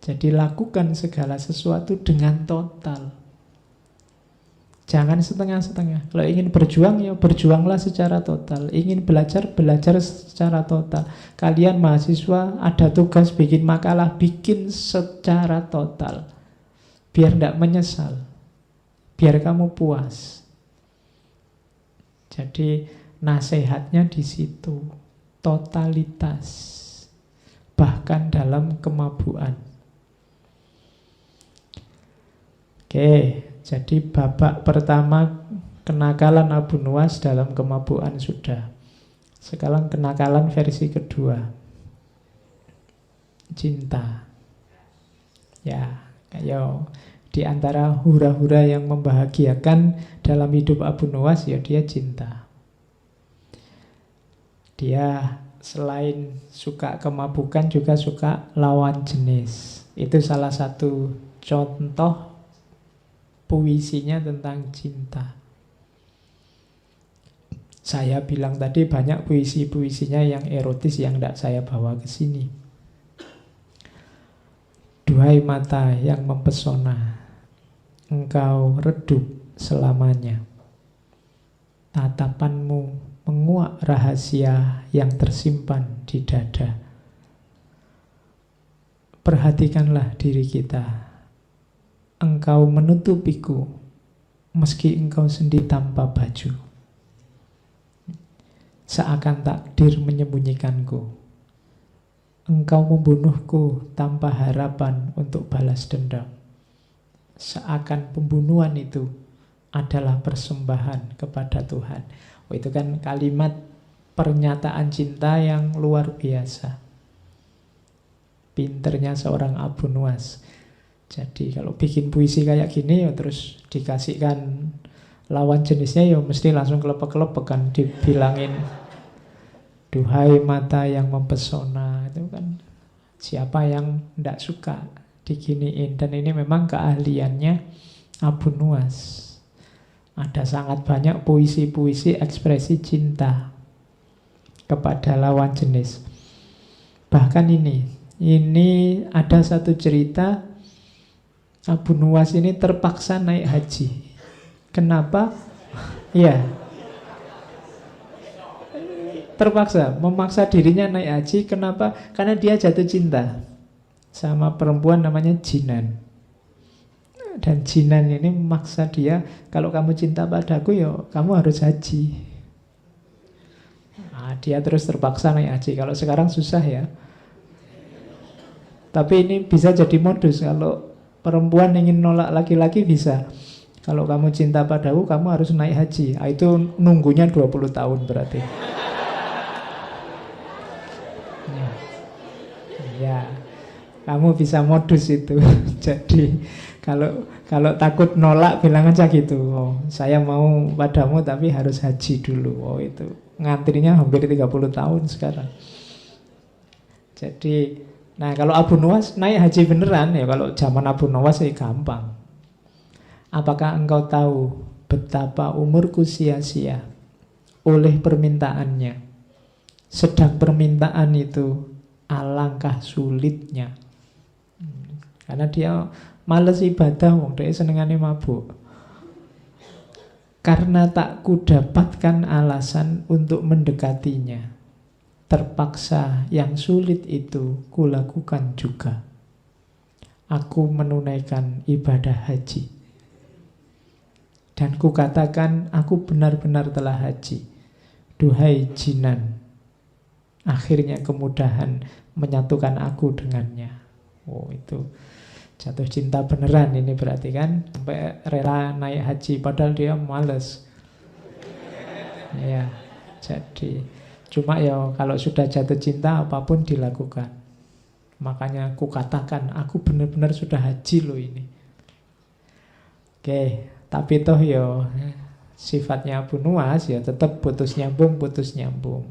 Jadi lakukan segala sesuatu dengan total. Jangan setengah-setengah. Kalau ingin berjuang, ya berjuanglah secara total. Ingin belajar, belajar secara total. Kalian mahasiswa ada tugas bikin makalah, bikin secara total. Biar tidak menyesal. biar kamu puas. Jadi nasihatnya di situ, totalitas, bahkan dalam kemabuan. Oke, jadi babak pertama kenakalan Abu Nuwas dalam kemabuan sudah. Sekarang kenakalan versi kedua, cinta. Ya, ayo, di antara hura-hura yang membahagiakan dalam hidup Abu Nuwas, ya dia cinta. Dia selain suka kemabukan juga suka lawan jenis. Itu salah satu contoh puisinya tentang cinta. Saya bilang tadi banyak puisi-puisinya yang erotis yang tidak saya bawa ke sini. Duhai mata yang mempesona, engkau redup selamanya. Tatapanmu menguak rahasia yang tersimpan di dada. Perhatikanlah diri kita. Engkau menutupiku meski engkau sendiri tanpa baju. Seakan takdir menyembunyikanku. Engkau membunuhku tanpa harapan untuk balas dendam. Seakan pembunuhan itu adalah persembahan kepada Tuhan. Oh, itu kan kalimat pernyataan cinta yang luar biasa. Pinternya seorang Abu Nuwas. Jadi kalau bikin puisi kayak gini ya terus dikasihkan lawan jenisnya ya mesti langsung kelepek-kelepek kan, dibilangin duhai mata yang mempesona. Itu kan siapa yang tidak suka diginiin. Dan ini memang keahliannya Abu Nuwas. Ada sangat banyak puisi-puisi ekspresi cinta kepada lawan jenis. Bahkan ini ada satu cerita Abu Nuwas ini terpaksa naik haji. Kenapa? Ya, terpaksa, memaksa dirinya naik haji. Kenapa? Karena dia jatuh cinta sama perempuan namanya Jinan. Dan Jinan ini memaksa dia, kalau kamu cinta padaku ya kamu harus haji. Nah, dia terus terpaksa naik haji. Kalau sekarang susah ya. Tapi ini bisa jadi modus. Kalau perempuan ingin nolak laki-laki bisa. Kalau kamu cinta padaku, kamu harus naik haji. Itu nunggunya 20 tahun berarti. Ya, kamu bisa modus itu. Jadi kalau takut nolak bilang aja gitu. Oh, saya mau padamu tapi harus haji dulu. Oh, itu ngantrinya hampir 30 tahun sekarang. Jadi, nah kalau Abu Nuwas naik haji beneran ya, kalau zaman Abu Nuwas sih gampang. Apakah engkau tahu betapa umurku sia-sia oleh permintaannya? Sedang permintaan itu alangkah sulitnya. Karena dia males ibadah, wong dia senengane mabuk. Karena tak kudapatkan alasan untuk mendekatinya, terpaksa yang sulit itu kulakukan juga. Aku menunaikan ibadah haji. Dan kukatakan aku benar-benar telah haji. Duhai Jinan, akhirnya kemudahan menyatukan aku dengannya. Oh, itu jatuh cinta beneran ini berarti kan. Sampai rela naik haji padahal dia males. Ya, jadi cuma ya kalau sudah jatuh cinta apapun dilakukan. Makanya kukatakan aku benar-benar sudah haji loh ini. Oke, tapi toh ya sifatnya Abu Nuwas ya tetap putus nyambung.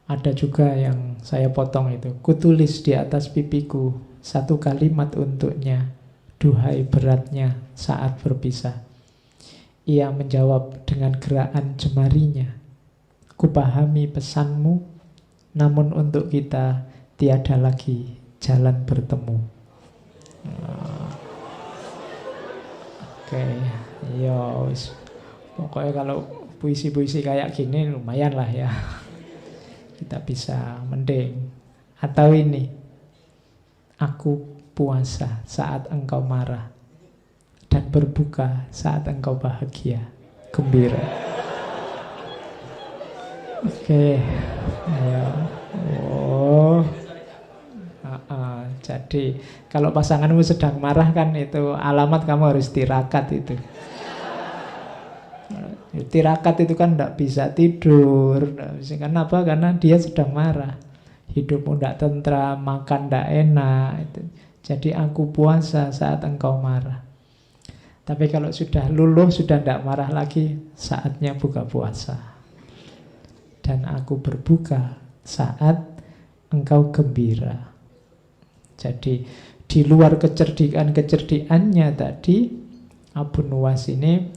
Ada juga yang saya potong itu. Kutulis di atas pipiku satu kalimat untuknya. Duhai beratnya saat berpisah. Ia menjawab dengan gerakan jemarinya. Kupahami pesanmu, namun untuk kita tiada lagi jalan bertemu. Oke, yo, pokoknya kalau puisi-puisi kayak gini lumayan lah ya. Kita bisa mending. Atau ini, aku puasa saat engkau marah. dan berbuka saat engkau bahagia, gembira. Oke, ayo. Oh, jadi kalau pasanganmu sedang marah kan itu alamat kamu harus tirakat itu. Tirakat itu kan tidak bisa tidur. Kenapa? Karena dia sedang marah. Hidupmu tidak tentram, makan tidak enak. Jadi aku puasa saat engkau marah. Tapi kalau sudah luluh, sudah tidak marah lagi, saatnya buka puasa. Dan aku berbuka saat engkau gembira. Jadi di luar kecerdikannya tadi, Abu Nuwas ini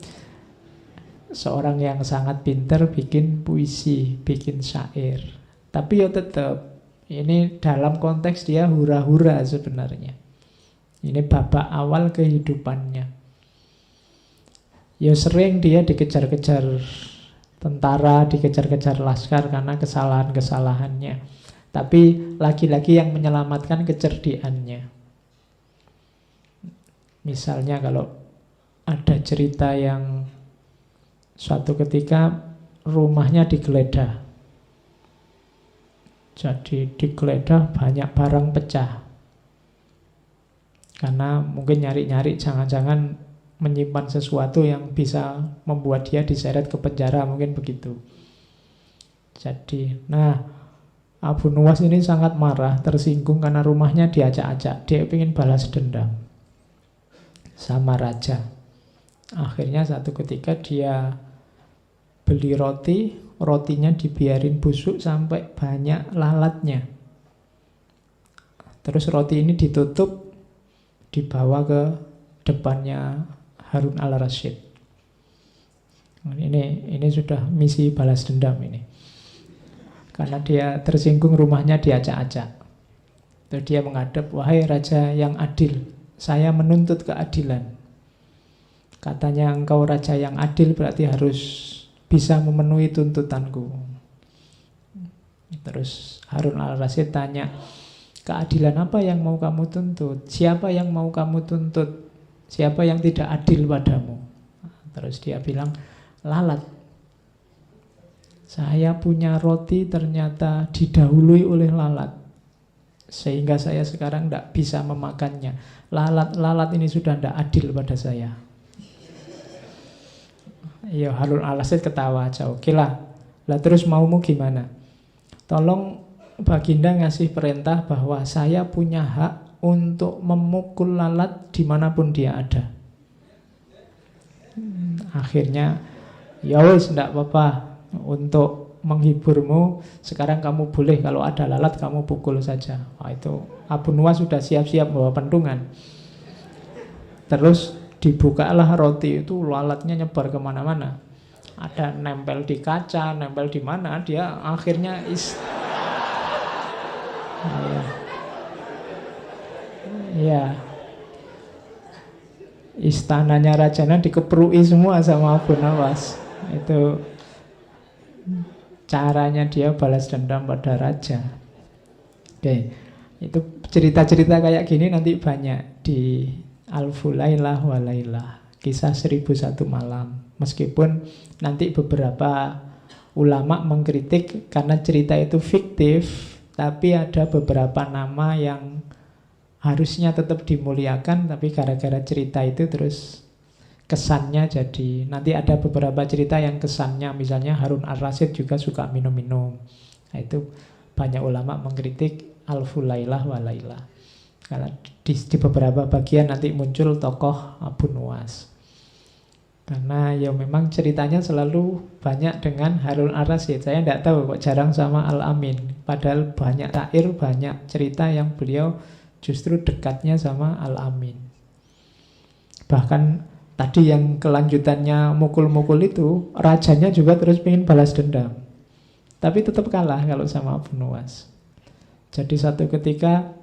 seorang yang sangat pintar bikin puisi, bikin syair. Tapi ya tetap, ini dalam konteks dia hura-hura sebenarnya. Ini babak awal kehidupannya. Ya sering dia dikejar-kejar tentara, dikejar-kejar laskar karena kesalahan-kesalahannya. Tapi lagi-lagi yang menyelamatkan kecerdikannya. Misalnya kalau ada cerita yang suatu ketika rumahnya digeledah. Jadi digeledah banyak barang pecah. Karena mungkin nyari-nyari jangan-jangan menyimpan sesuatu yang bisa membuat dia diseret ke penjara, mungkin begitu. Jadi, Abu Nuwas ini sangat marah, tersinggung karena rumahnya diacak-acak. Dia ingin balas dendam sama raja. Akhirnya satu ketika dia beli roti, rotinya dibiarin busuk sampai banyak lalatnya. Terus roti ini ditutup, dibawa ke depannya Harun al-Rasyid. Ini sudah misi balas dendam ini. Karena dia tersinggung rumahnya diacak-acak. Terus dia menghadap, wahai raja yang adil, saya menuntut keadilan. Katanya engkau raja yang adil berarti harus bisa memenuhi tuntutanku. Terus Harun al-Rasyid tanya, keadilan apa yang mau kamu tuntut? Siapa yang mau kamu tuntut? Siapa yang tidak adil padamu? Terus dia bilang, lalat. Saya punya roti ternyata didahului oleh lalat. Sehingga saya sekarang tidak bisa memakannya. Lalat ini sudah tidak adil pada saya. Ya Harun al-Rasyid ketawa aja. Oke lah. Lah terus maumu gimana? Tolong Baginda ngasih perintah bahwa saya punya hak untuk memukul lalat dimanapun dia ada. Akhirnya, ya wis tidak apa-apa. Untuk menghiburmu, sekarang kamu boleh kalau ada lalat kamu pukul saja. Itu Abu Nuwas sudah siap-siap bawa pentungan. Terus dibukalah roti itu, lalatnya nyebar kemana-mana. Ada nempel di kaca, nempel di mana, dia akhirnya istananya rajanya dikeprui semua sama Abu Nuwas. Itu caranya dia balas dendam pada raja. Oke, itu cerita-cerita kayak gini nanti banyak di Alfulailah Walailah, kisah 1001 malam. Meskipun nanti beberapa ulama mengkritik karena cerita itu fiktif, tapi ada beberapa nama yang harusnya tetap dimuliakan, tapi gara-gara cerita itu terus kesannya jadi. Nanti ada beberapa cerita yang kesannya, misalnya Harun al-Rasyid juga suka minum-minum. Nah, itu banyak ulama mengkritik Alfulailah Walailah. Karena di beberapa bagian nanti muncul tokoh Abu Nuwas. Karena ya memang ceritanya selalu banyak dengan Harun al-Rasyid. Saya tidak tahu kok jarang sama Al-Amin. Padahal banyak syair, banyak cerita yang beliau justru dekatnya sama Al-Amin. Bahkan tadi yang kelanjutannya mukul-mukul itu, rajanya juga terus pengen balas dendam. Tapi tetap kalah kalau sama Abu Nuwas. Jadi satu ketika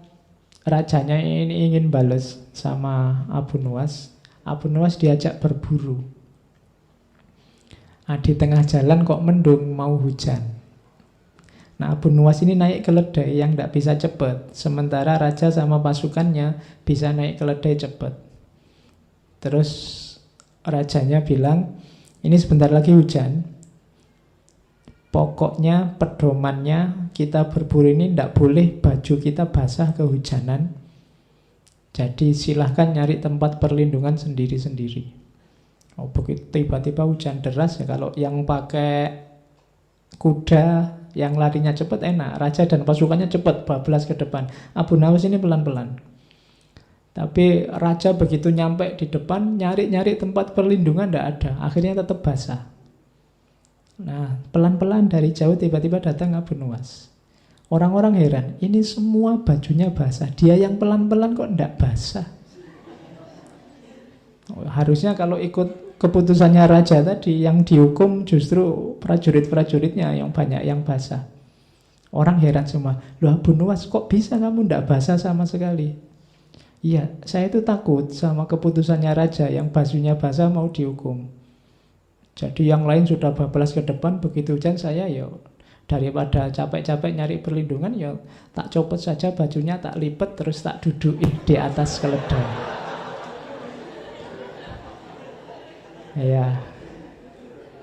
rajanya ini ingin balas sama Abu Nuwas. Abu Nuwas diajak berburu. Di tengah jalan kok mendung, mau hujan. Nah, Abu Nuwas ini naik keledai yang tidak bisa cepat. Sementara raja sama pasukannya bisa naik keledai cepat. Terus rajanya bilang, ini sebentar lagi hujan. Pokoknya pedomannya kita berburu ini tidak boleh baju kita basah kehujanan. Jadi silahkan nyari tempat perlindungan sendiri-sendiri. Oh, begitu tiba-tiba hujan deras ya, kalau yang pakai kuda yang larinya cepat enak, raja dan pasukannya cepat bablas ke depan. Abu Nawas ini pelan-pelan. Tapi raja begitu nyampe di depan, nyari-nyari tempat perlindungan tidak ada. Akhirnya tetap basah. Nah, pelan-pelan dari jauh tiba-tiba datang Abu Nuwas. Orang-orang heran, ini semua bajunya basah. Dia yang pelan-pelan kok tidak basah. Harusnya kalau ikut keputusannya raja tadi, yang dihukum justru prajurit-prajuritnya yang banyak yang basah. Orang heran semua, loh Abu Nuwas kok bisa kamu tidak basah sama sekali? Iya, saya itu takut sama keputusannya raja yang bajunya basah mau dihukum. Jadi yang lain sudah bablas ke depan, begitu hujan saya ya daripada capek-capek nyari perlindungan ya tak copot saja bajunya, tak lipat terus tak dudukin di atas keledai. Ya,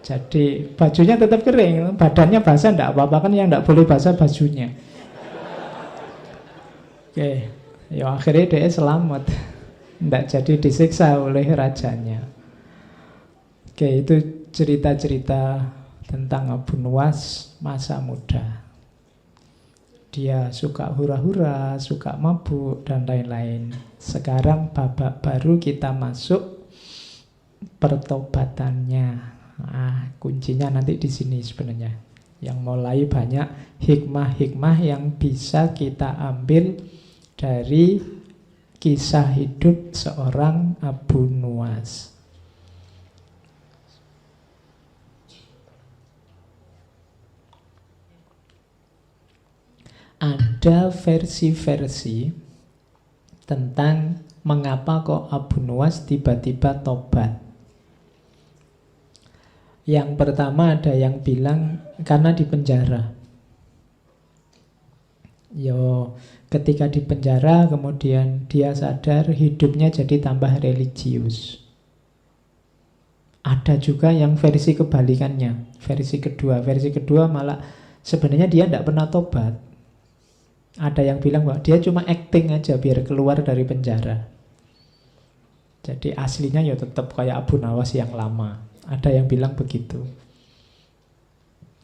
jadi bajunya tetap kering, badannya basah tidak apa-apa kan, yang tidak boleh basah bajunya. Oke. Ya akhirnya dia selamat, tidak jadi disiksa oleh rajanya. Oke, itu cerita-cerita tentang Abu Nuwas masa muda. Dia suka hura-hura, suka mabuk, dan lain-lain. Sekarang babak baru kita masuk pertobatannya. Nah, kuncinya nanti di sini sebenarnya. Yang mulai banyak hikmah-hikmah yang bisa kita ambil dari kisah hidup seorang Abu Nuwas. Ada versi-versi tentang mengapa kok Abu Nuwas tiba-tiba tobat. Yang pertama ada yang bilang karena di penjara. Ketika di penjara kemudian dia sadar hidupnya jadi tambah religius. Ada juga yang versi kebalikannya, versi kedua malah sebenarnya dia tidak pernah tobat. Ada yang bilang bahwa dia cuma acting aja biar keluar dari penjara. Jadi aslinya ya tetap kayak Abu Nawas yang lama. Ada yang bilang begitu.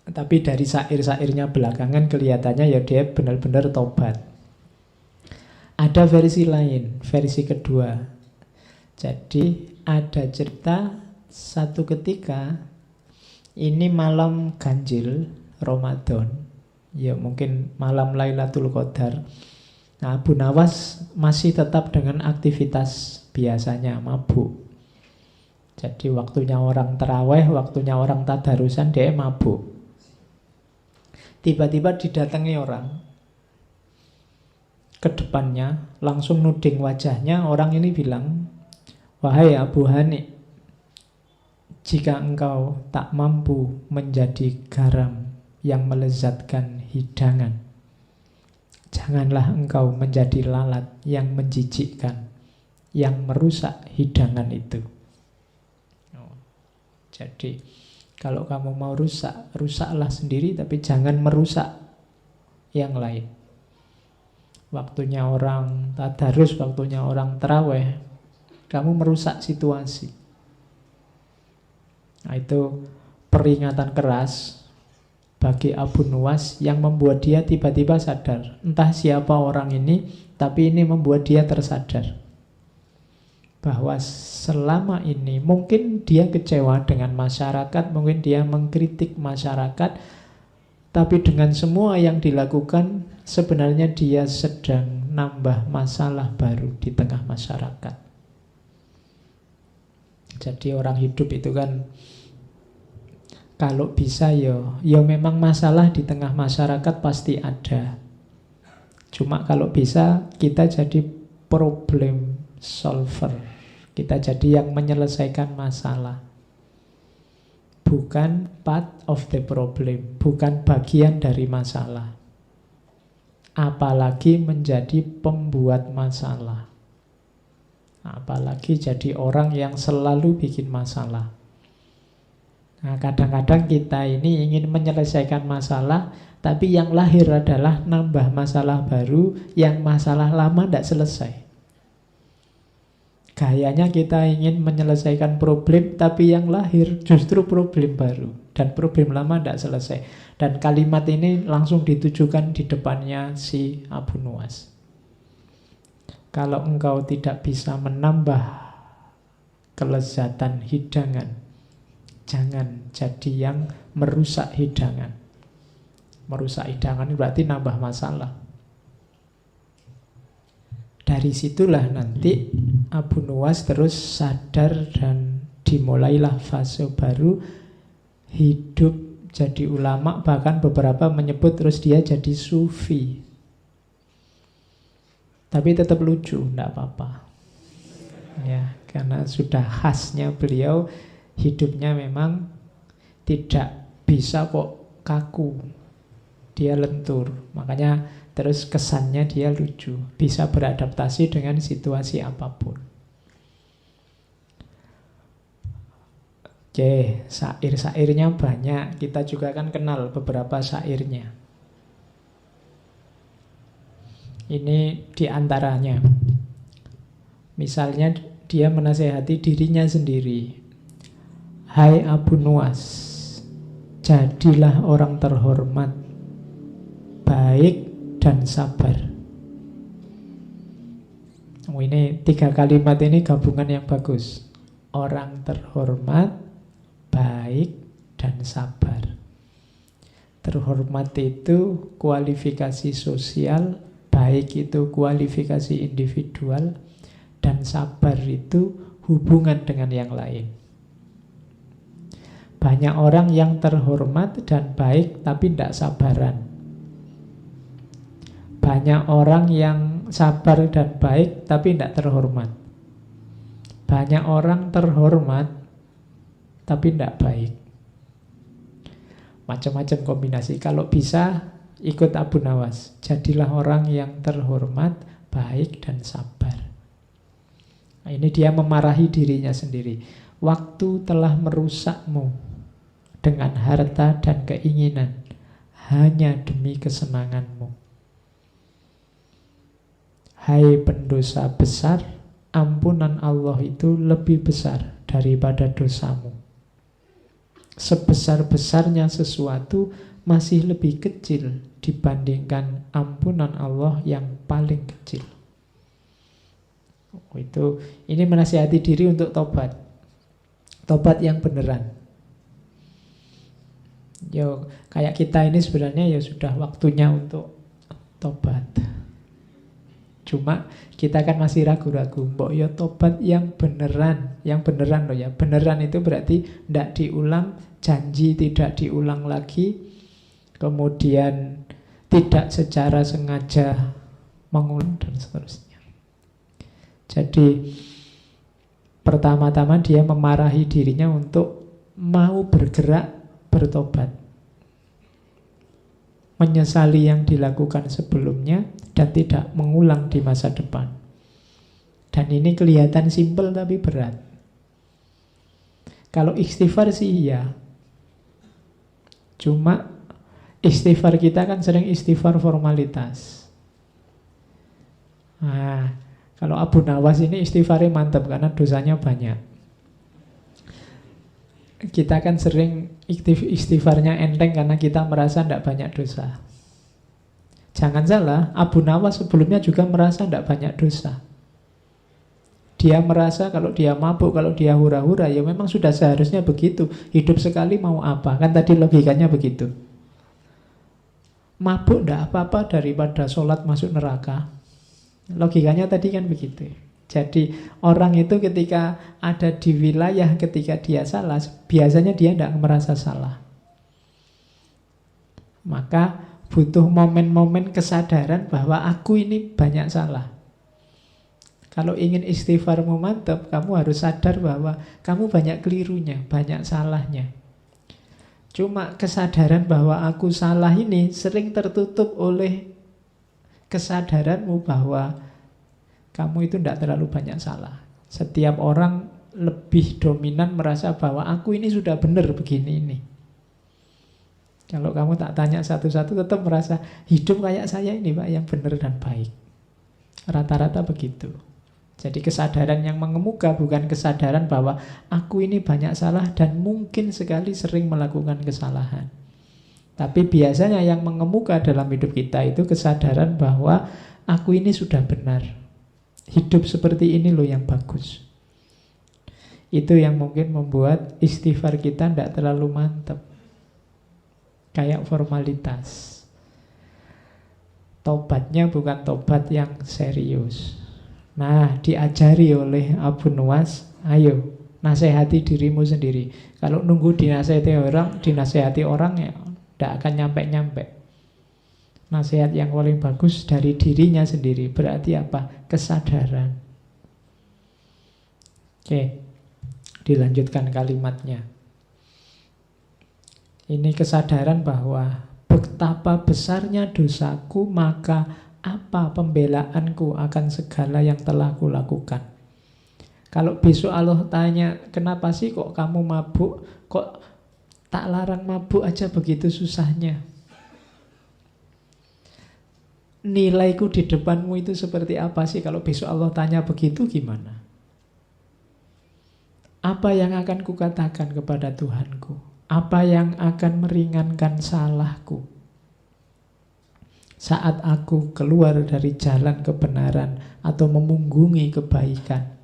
Tapi dari syair-syairnya belakangan kelihatannya ya dia benar-benar tobat. Ada versi lain, versi kedua. Jadi ada cerita satu ketika ini malam ganjil Ramadan, ya mungkin malam Lailatul Qadar. Nah, Abu Nawas masih tetap dengan aktivitas biasanya, mabuk. Jadi waktunya orang taraweh, waktunya orang tadarusan, dia mabuk. Tiba-tiba didatangi orang ke depannya, langsung nuding wajahnya. Orang ini bilang, wahai Abu Hani, jika engkau tak mampu menjadi garam yang melezatkan hidangan, janganlah engkau menjadi lalat yang menjijikkan, yang merusak hidangan itu. Jadi kalau kamu mau rusak, rusaklah sendiri, tapi jangan merusak yang lain. Waktunya orang tadarus, waktunya orang taraweh, kamu merusak situasi. Nah, itu peringatan keras bagi Abu Nuwas yang membuat dia tiba-tiba sadar. Entah siapa orang ini, tapi ini membuat dia tersadar bahwa selama ini mungkin dia kecewa dengan masyarakat, mungkin dia mengkritik masyarakat, tapi dengan semua yang dilakukan sebenarnya dia sedang nambah masalah baru di tengah masyarakat. Jadi orang hidup itu kan kalau bisa ya memang masalah di tengah masyarakat pasti ada. Cuma kalau bisa kita jadi problem solver. Kita jadi yang menyelesaikan masalah. Bukan part of the problem, bukan bagian dari masalah. Apalagi menjadi pembuat masalah. Apalagi jadi orang yang selalu bikin masalah. Nah, kadang-kadang kita ini ingin menyelesaikan masalah, tapi yang lahir adalah nambah masalah baru, yang masalah lama tidak selesai. Gayanya kita ingin menyelesaikan problem, tapi yang lahir justru problem baru. Dan problem lama tidak selesai. Dan kalimat ini langsung ditujukan di depannya si Abu Nuwas. Kalau engkau tidak bisa menambah kelezatan hidangan, jangan jadi yang merusak hidangan. Merusak hidangan berarti nambah masalah. Dari situlah nanti Abu Nuwas terus sadar dan dimulailah fase baru, hidup jadi ulama, bahkan beberapa menyebut terus dia jadi sufi. Tapi tetap lucu, tidak apa-apa. Ya, karena sudah khasnya beliau, hidupnya memang tidak bisa kok kaku. Dia lentur. Makanya terus kesannya dia lucu, bisa beradaptasi dengan situasi apapun. Oke, syair-syairnya banyak. Kita juga kan kenal beberapa syairnya. Ini diantaranya. Misalnya dia menasehati dirinya sendiri. Hai Abu Nuwas, jadilah orang terhormat, baik dan sabar. Ini 3 kalimat ini gabungan yang bagus. Orang terhormat, baik dan sabar. Terhormat itu kualifikasi sosial, baik itu kualifikasi individual, dan sabar itu hubungan dengan yang lain. Banyak orang yang terhormat dan baik tapi tidak sabaran. Banyak orang yang sabar dan baik tapi tidak terhormat. Banyak orang terhormat tapi tidak baik. Macam-macam kombinasi. Kalau bisa ikut Abu Nuwas, jadilah orang yang terhormat, baik dan sabar. Nah, ini dia memarahi dirinya sendiri. Waktu telah merusakmu dengan harta dan keinginan hanya demi kesenanganmu. Hai pendosa besar, ampunan Allah itu lebih besar daripada dosamu. Sebesar-besarnya sesuatu masih lebih kecil dibandingkan ampunan Allah yang paling kecil. Ini menasihati diri untuk tobat. Tobat yang beneran. Yo, kayak kita ini sebenarnya ya sudah waktunya untuk tobat. Cuma kita kan masih ragu-ragu. Mbok ya tobat yang beneran. Yang beneran loh ya. Beneran itu berarti tidak diulang, janji tidak diulang lagi. Kemudian tidak secara sengaja mengulang dan seterusnya. Jadi pertama-tama dia memarahi dirinya untuk mau bergerak bertobat, menyesali yang dilakukan sebelumnya dan tidak mengulang di masa depan. Dan ini kelihatan simpel tapi berat. Kalau istighfar sih iya. Cuma istighfar kita kan sering istighfar formalitas. Nah, kalau Abu Nuwas ini istighfarnya mantap karena dosanya banyak. Kita kan sering istighfarnya enteng karena kita merasa tidak banyak dosa. Jangan salah, Abu Nuwas sebelumnya juga merasa tidak banyak dosa. Dia merasa kalau dia mabuk, kalau dia hura-hura, ya memang sudah seharusnya begitu. Hidup sekali mau apa? Kan tadi logikanya begitu. Mabuk tidak apa-apa daripada sholat masuk neraka. Logikanya tadi kan begitu. Jadi orang itu ketika ada di wilayah, ketika dia salah, biasanya dia tidak merasa salah. Maka butuh momen-momen kesadaran bahwa aku ini banyak salah. Kalau ingin istighfarmu mantap, kamu harus sadar bahwa kamu banyak kelirunya, banyak salahnya. Cuma kesadaran bahwa aku salah ini sering tertutup oleh kesadaranmu bahwa kamu itu tidak terlalu banyak salah. Setiap orang lebih dominan merasa bahwa aku ini sudah benar begini ini. Kalau kamu tak tanya satu-satu tetap merasa hidup kayak saya ini Pak yang benar dan baik. Rata-rata begitu. Jadi kesadaran yang mengemuka bukan kesadaran bahwa aku ini banyak salah dan mungkin sekali sering melakukan kesalahan. Tapi biasanya yang mengemuka dalam hidup kita itu kesadaran bahwa aku ini sudah benar. Hidup seperti ini loh yang bagus. Itu yang mungkin membuat istighfar kita tidak terlalu mantap. Kayak formalitas. Tobatnya bukan tobat yang serius. Nah, diajari oleh Abu Nuwas, ayo nasihati dirimu sendiri. Kalau nunggu dinasihati orang ya tidak akan nyampe-nyampe. Nasihat yang paling bagus dari dirinya sendiri. Berarti apa? Kesadaran. Oke, dilanjutkan kalimatnya. Ini kesadaran bahwa betapa besarnya dosaku, maka apa pembelaanku akan segala yang telah kulakukan. Kalau besok Allah tanya, kenapa sih kok kamu mabuk? Kok tak larang mabuk aja begitu susahnya? Nilaiku di depanmu itu seperti apa sih? Kalau besok Allah tanya begitu gimana? Apa yang akan kukatakan kepada Tuhanku? Apa yang akan meringankan salahku saat aku keluar dari jalan kebenaran atau memunggungi kebaikan?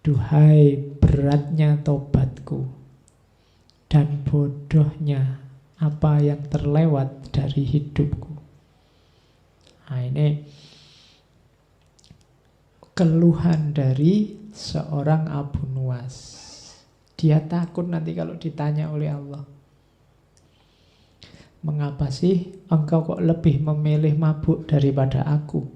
Duhai beratnya tobatku dan bodohnya apa yang terlewat dari hidupku. Nah, ini keluhan dari seorang Abu Nuwas. Dia takut nanti kalau ditanya oleh Allah, mengapa sih engkau kok lebih memilih mabuk daripada aku?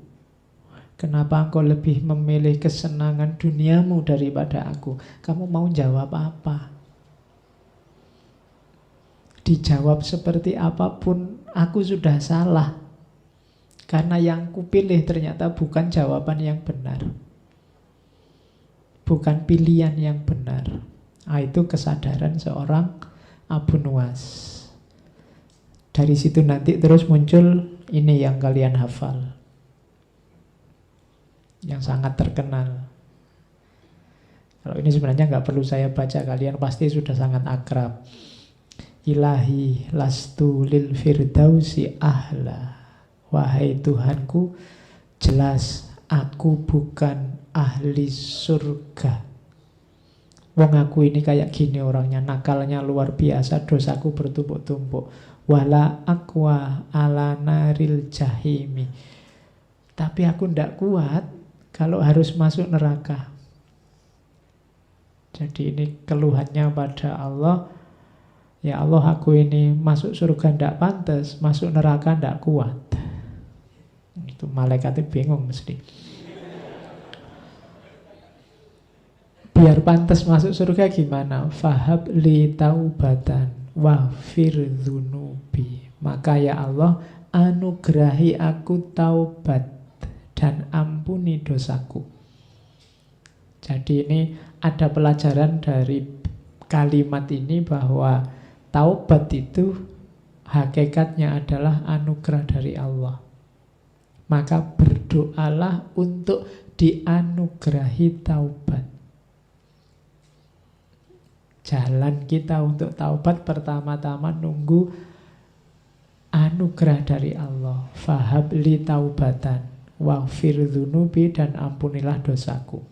Kenapa engkau lebih memilih kesenangan duniamu daripada aku? Kamu mau jawab apa? Dijawab seperti apapun, aku sudah salah. Karena yang kupilih ternyata bukan jawaban yang benar. Bukan pilihan yang benar. Itu kesadaran seorang Abu Nuwas. Dari situ nanti terus muncul ini yang kalian hafal, yang sangat terkenal. Kalau ini sebenarnya nggak perlu saya baca, kalian pasti sudah sangat akrab. Ilahi lastu lil firdausi ahla. Wahai Tuhanku, jelas aku bukan ahli surga. Wong aku ini kayak gini orangnya, nakalnya luar biasa, dosaku bertumpuk-tumpuk. Wala aqwa ala naril jahimi. Tapi aku ndak kuat kalau harus masuk neraka. Jadi ini keluhannya pada Allah. Ya Allah, aku ini masuk surga ndak pantas, masuk neraka ndak kuat. Itu malaikatnya bingung mesti. Biar pantas masuk surga gimana? Fahab li taubatan wafir dzunubi. Maka ya Allah, anugerahi aku taubat dan ampuni dosaku. Jadi ini ada pelajaran dari kalimat ini bahwa taubat itu hakikatnya adalah anugerah dari Allah. Maka berdoalah untuk dianugerahi taubat. Jalan kita untuk taubat pertama-tama nunggu anugerah dari Allah. Fahab li taubatan waghfir dzunubi, dan ampunilah dosaku.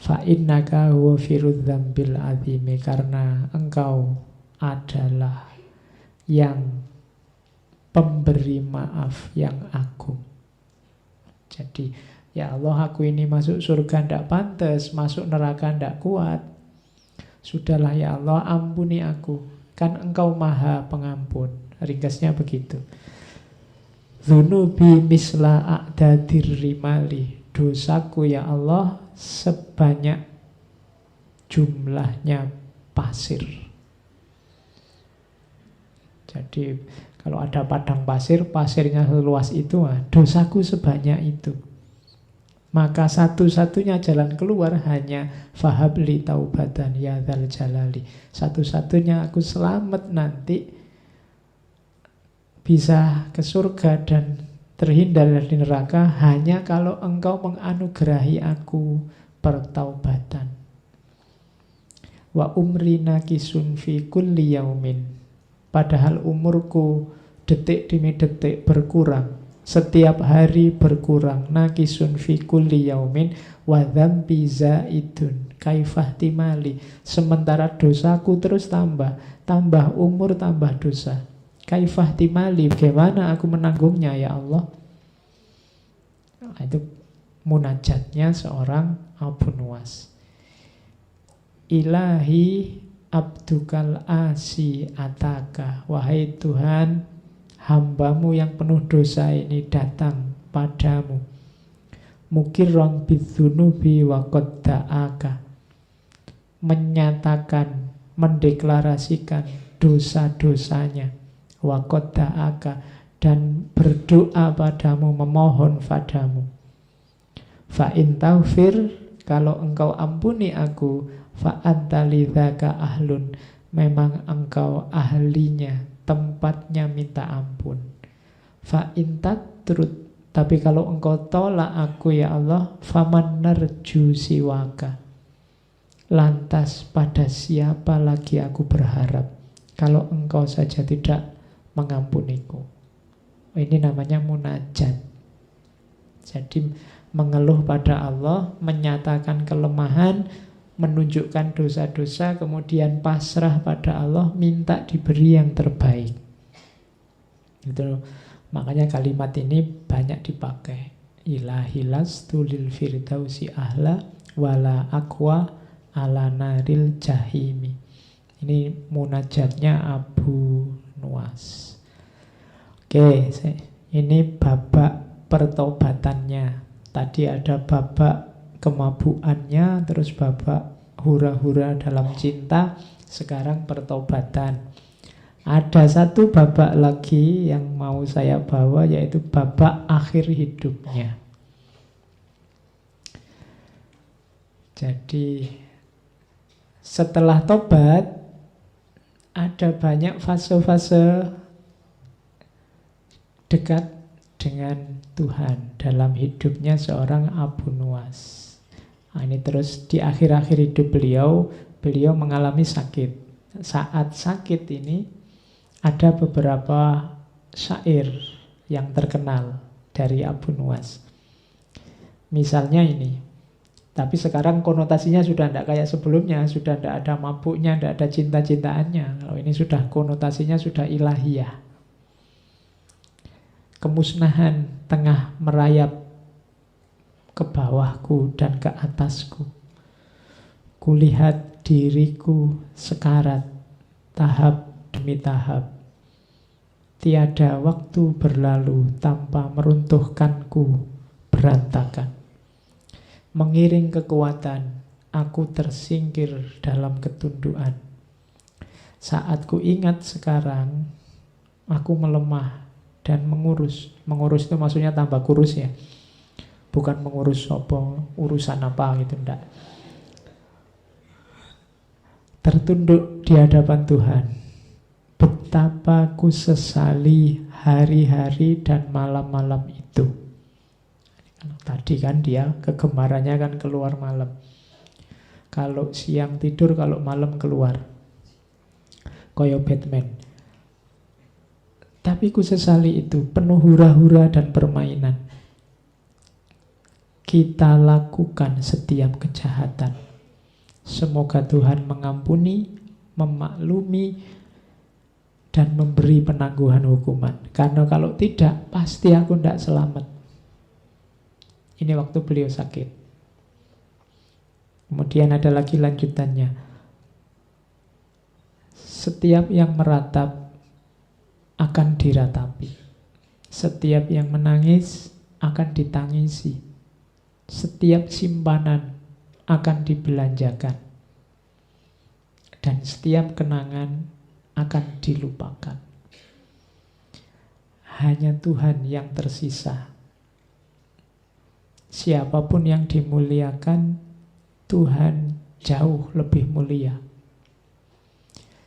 Fa innaka huwa firudz dzambil azimi, karena engkau adalah yang pemberi maaf yang agung. Jadi ya Allah, aku ini masuk surga ndak pantas, masuk neraka ndak kuat. Sudahlah ya Allah, ampuni aku, kan engkau maha pengampun. Ringkasnya begitu. Dzunubi misla a'dadir rimali. Dosaku ya Allah sebanyak jumlahnya pasir. Jadi kalau ada padang pasir, pasirnya seluas itu, dosaku sebanyak itu. Maka satu-satunya jalan keluar hanya fahabli taubatan ya dzal jalali. Satu-satunya aku selamat nanti, bisa ke surga dan terhindar dari neraka, hanya kalau engkau menganugerahi aku pertaubatan. Wa umri nakisun fi kulli yaumin. Padahal umurku detik demi detik berkurang, setiap hari berkurang. Nakisun fi kulli yaumin wa dzambi zaidun kaifah timali. Sementara dosaku terus tambah, tambah umur tambah dosa. Kaifah timali, bagaimana aku menanggungnya ya Allah? Nah, itu munajatnya seorang Abu Nuwas. Ilahi abdukal asi ataka. Wahai Tuhan, hambamu yang penuh dosa ini datang padamu. Mukirron bidzunubi wa qad da'aka. Menyatakan, mendeklarasikan dosa-dosanya. Wa qad da'aka, dan berdoa padamu, memohon padamu. Fa in taghfir, kalau engkau ampuni aku, fa anta lidzaka ahlun, memang engkau ahlinya, tempatnya minta ampun. Fa in tatrud, tapi kalau engkau tolak aku ya Allah, faman narju siwaka, lantas pada siapa lagi aku berharap kalau engkau saja tidak mengampuniku. Ini namanya munajat. Jadi mengeluh pada Allah, menyatakan kelemahan, menunjukkan dosa-dosa, kemudian pasrah pada Allah, minta diberi yang terbaik. Itu makanya kalimat ini banyak dipakai. Ilahi lastu lil firdausi ahla wala aqwa ala naril jahimi. Ini munajatnya Abu Nuwas. Oke, ini babak pertobatannya. Tadi ada babak kemabuannya, terus babak hura-hura dalam cinta, sekarang pertobatan. Ada satu babak lagi yang mau saya bawa, yaitu babak akhir hidupnya. Jadi setelah tobat ada banyak fase-fase dekat dengan Tuhan dalam hidupnya seorang Abu Nuwas. Nah, ini terus di akhir-akhir hidup beliau mengalami sakit. Saat sakit ini ada beberapa syair yang terkenal dari Abu Nuwas. Misalnya ini. Tapi sekarang konotasinya sudah tidak kayak sebelumnya, sudah tidak ada mabuknya, tidak ada cinta-cintaannya. Kalau ini sudah konotasinya sudah ilahiyah. Kemusnahan tengah merayap ke bawahku dan ke atasku. Kulihat diriku sekarat, tahap demi tahap. Tiada waktu berlalu tanpa meruntuhkanku berantakan. Mengiring kekuatan, aku tersingkir dalam ketundukan. Saat ku ingat sekarang, aku melemah dan mengurus. Mengurus itu maksudnya tambah kurus ya. Bukan mengurus sopo, urusan apa gitu, enggak. Tertunduk di hadapan Tuhan. Betapa ku sesali hari-hari dan malam-malam itu. Tadi kan dia kegemarannya kan keluar malam. Kalau siang tidur, kalau malam keluar. Koyo Batman. Tapi ku sesali itu, penuh hura-hura dan permainan. Kita lakukan setiap kejahatan. Semoga Tuhan mengampuni, memaklumi, dan memberi penangguhan hukuman. Karena kalau tidak, pasti aku tidak selamat. Ini waktu beliau sakit. Kemudian ada lagi lanjutannya. Setiap yang meratap akan diratapi. Setiap yang menangis akan ditangisi. Setiap simpanan akan dibelanjakan. Dan setiap kenangan akan dilupakan. Hanya Tuhan yang tersisa. Siapapun yang dimuliakan, Tuhan jauh lebih mulia.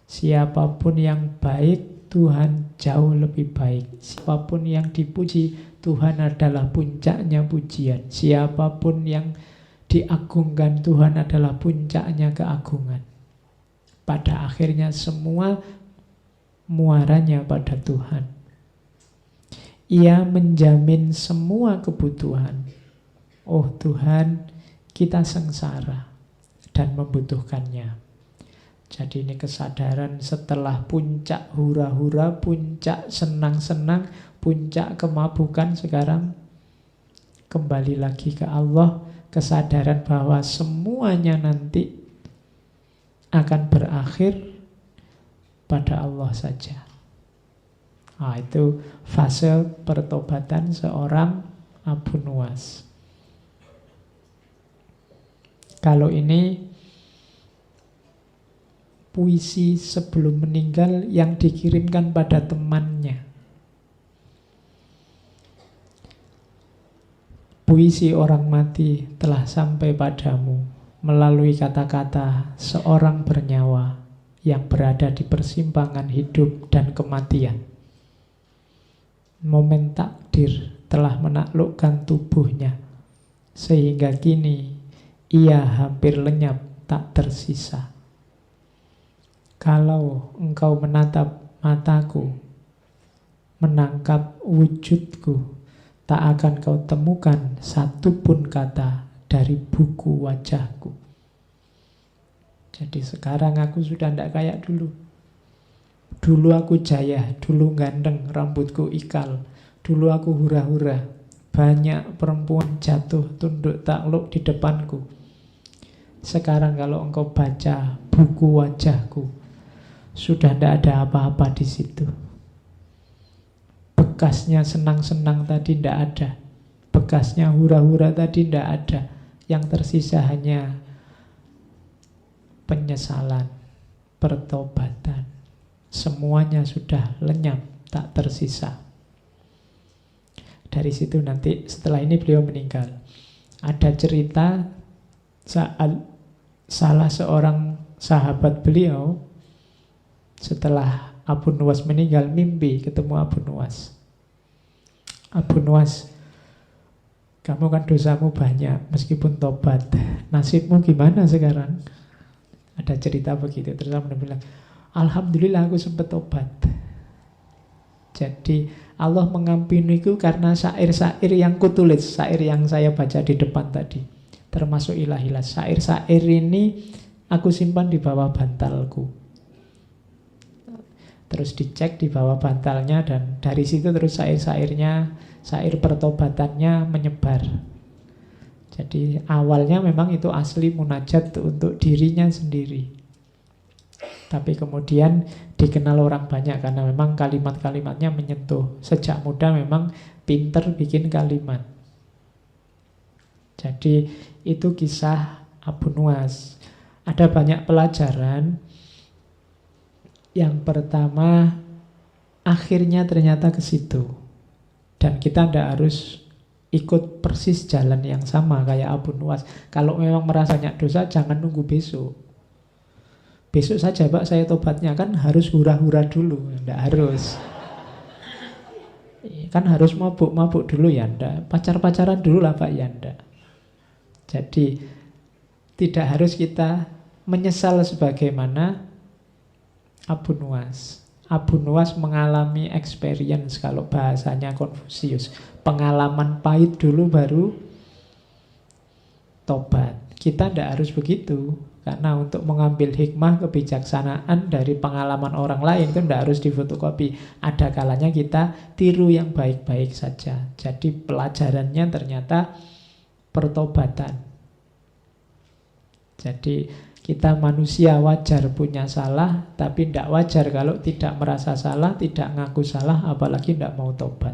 Siapapun yang baik, Tuhan jauh lebih baik. Siapapun yang dipuji, Tuhan adalah puncaknya pujian. Siapapun yang diagungkan, Tuhan adalah puncaknya keagungan. Pada akhirnya semua muaranya pada Tuhan. Ia menjamin semua kebutuhan. Oh Tuhan, kita sengsara dan membutuhkannya. Jadi ini kesadaran setelah puncak hura-hura, puncak senang-senang, puncak kemabukan, sekarang kembali lagi ke Allah. Kesadaran bahwa semuanya nanti akan berakhir pada Allah saja. Nah, itu fase pertobatan seorang Abu Nuwas. Kalau ini puisi sebelum meninggal yang dikirimkan pada temannya. Puisi orang mati telah sampai padamu melalui kata-kata seorang bernyawa yang berada di persimpangan hidup dan kematian. Momen takdir telah menaklukkan tubuhnya, sehingga kini ia hampir lenyap tak tersisa. Kalau engkau menatap mataku, menangkap wujudku, tak akan kau temukan satupun kata dari buku wajahku. Jadi sekarang aku sudah tidak kayak dulu. Dulu aku jaya, dulu ganteng, rambutku ikal. Dulu aku hura-hura. Banyak perempuan jatuh tunduk takluk di depanku. Sekarang kalau engkau baca buku wajahku, sudah tidak ada apa-apa di situ. Bekasnya senang-senang tadi tidak ada. Bekasnya hura-hura tadi tidak ada. Yang tersisa hanya penyesalan, pertobatan. Semuanya sudah lenyap, tak tersisa. Dari situ nanti setelah ini beliau meninggal. Ada cerita saat salah seorang sahabat beliau setelah Abu Nuwas meninggal mimpi ketemu Abu Nuwas. Abu Nuwas, kamu kan dosamu banyak meskipun tobat. Nasibmu gimana sekarang? Ada cerita begitu. Terus Abu Nuwas bilang, alhamdulillah aku sempat tobat. Jadi Allah mengampuniku karena syair-syair yang kutulis, syair yang saya baca di depan tadi, termasuk ilahilas. Syair-syair ini aku simpan di bawah bantalku. Terus dicek di bawah bantalnya, dan dari situ terus syair-syairnya, syair pertobatannya menyebar. Jadi awalnya memang itu asli munajat untuk dirinya sendiri. Tapi kemudian dikenal orang banyak karena memang kalimat-kalimatnya menyentuh. Sejak muda memang pinter bikin kalimat. Jadi itu kisah Abu Nuwas. Ada banyak pelajaran. Yang pertama, akhirnya ternyata ke situ. Dan kita tidak harus ikut persis jalan yang sama kayak Abu Nuwas. Kalau memang merasa banyak dosa, jangan nunggu besok. Besok saja Pak saya tobatnya, kan harus hura-hura dulu. Tidak harus. Kan harus mabuk-mabuk dulu ya ndak. Pacar-pacaran dulu lah Pak ya ndak. Jadi tidak harus kita menyesal sebagaimana Abu Nuwas. Abu Nuwas mengalami experience, kalau bahasanya Konfusius. Pengalaman pahit dulu baru tobat. Kita tidak harus begitu. Karena untuk mengambil hikmah kebijaksanaan dari pengalaman orang lain itu tidak harus difotokopi. Ada kalanya kita tiru yang baik-baik saja. Jadi pelajarannya ternyata pertobatan. Jadi kita manusia wajar punya salah, tapi tidak wajar kalau tidak merasa salah, tidak ngaku salah, apalagi tidak mau tobat.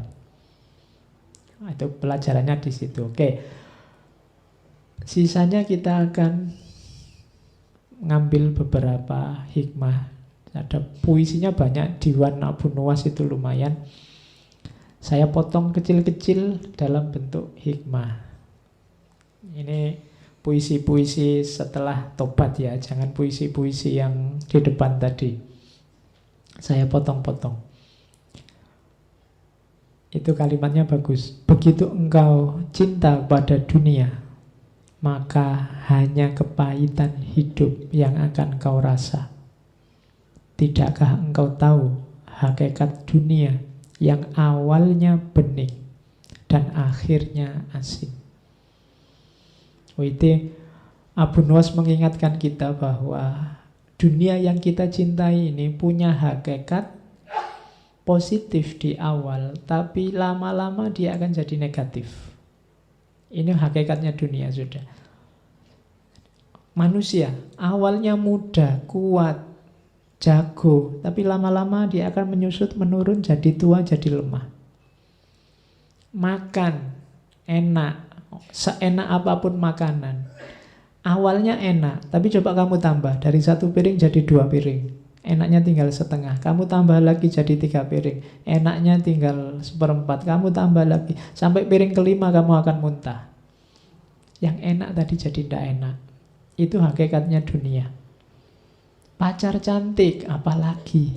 Nah, itu pelajarannya di situ. Oke. Sisanya kita akan ngambil beberapa hikmah. Ada puisinya banyak, diwan Abu Nuwas itu lumayan. Saya potong kecil-kecil dalam bentuk hikmah. Ini puisi-puisi setelah tobat ya, jangan puisi-puisi yang di depan tadi. Saya potong-potong. Itu kalimatnya bagus. Begitu engkau cinta pada dunia, maka hanya kepahitan hidup yang akan kau rasa. Tidakkah engkau tahu hakikat dunia yang awalnya bening dan akhirnya asin? Itu Abu Nuwas mengingatkan kita bahwa dunia yang kita cintai ini punya hakikat positif di awal, tapi lama-lama dia akan jadi negatif. Ini hakikatnya dunia sudah. Manusia awalnya muda, kuat, jago, tapi lama-lama dia akan menyusut, menurun, jadi tua, jadi lemah. Makan enak, seenak apapun makanan, awalnya enak, tapi coba kamu tambah dari 1 piring jadi 2 piring, enaknya tinggal setengah, kamu tambah lagi jadi 3 piring, enaknya tinggal 1/4, kamu tambah lagi sampai piring kelima kamu akan muntah. Yang enak tadi jadi tidak enak. Itu hakikatnya dunia. Pacar cantik, apalagi?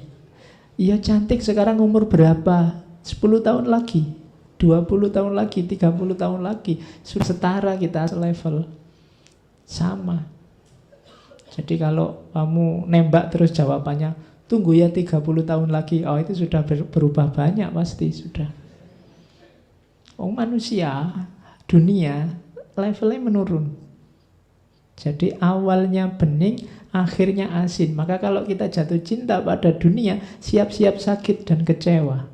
Iya cantik sekarang umur berapa? 10 tahun lagi, 20 tahun lagi, 30 tahun lagi, sudah setara kita selevel. Sama. Jadi kalau kamu nembak terus jawabannya, tunggu ya 30 tahun lagi, oh itu sudah berubah banyak pasti, sudah. Oh manusia, dunia, levelnya menurun. Jadi awalnya bening, akhirnya asin. Maka kalau kita jatuh cinta pada dunia, siap-siap sakit dan kecewa.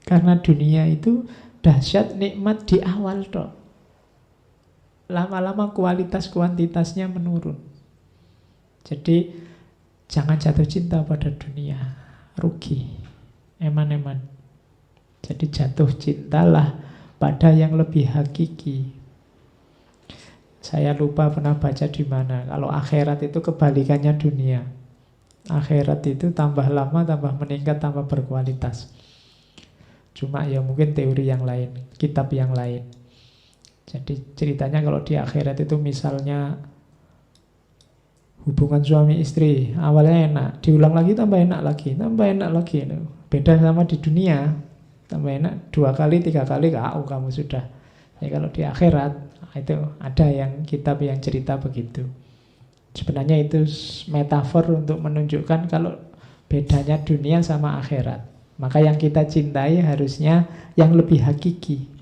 Karena dunia itu dahsyat nikmat di awal toh. Lama-lama kualitas kuantitasnya menurun. Jadi jangan jatuh cinta pada dunia, rugi, eman-eman. Jadi jatuh cintalah pada yang lebih hakiki. Saya lupa pernah baca di mana. Kalau akhirat itu kebalikannya dunia. Akhirat itu tambah lama, tambah meningkat, tambah berkualitas. Cuma ya mungkin teori yang lain, kitab yang lain. Jadi ceritanya kalau di akhirat itu misalnya hubungan suami istri awalnya enak, diulang lagi tambah enak lagi, tambah enak lagi. Beda sama di dunia, tambah enak 2 kali, 3 kali KO kamu sudah. Ya kalau di akhirat itu ada yang kitab yang cerita begitu. Sebenarnya itu metafor untuk menunjukkan kalau bedanya dunia sama akhirat. Maka yang kita cintai harusnya yang lebih hakiki,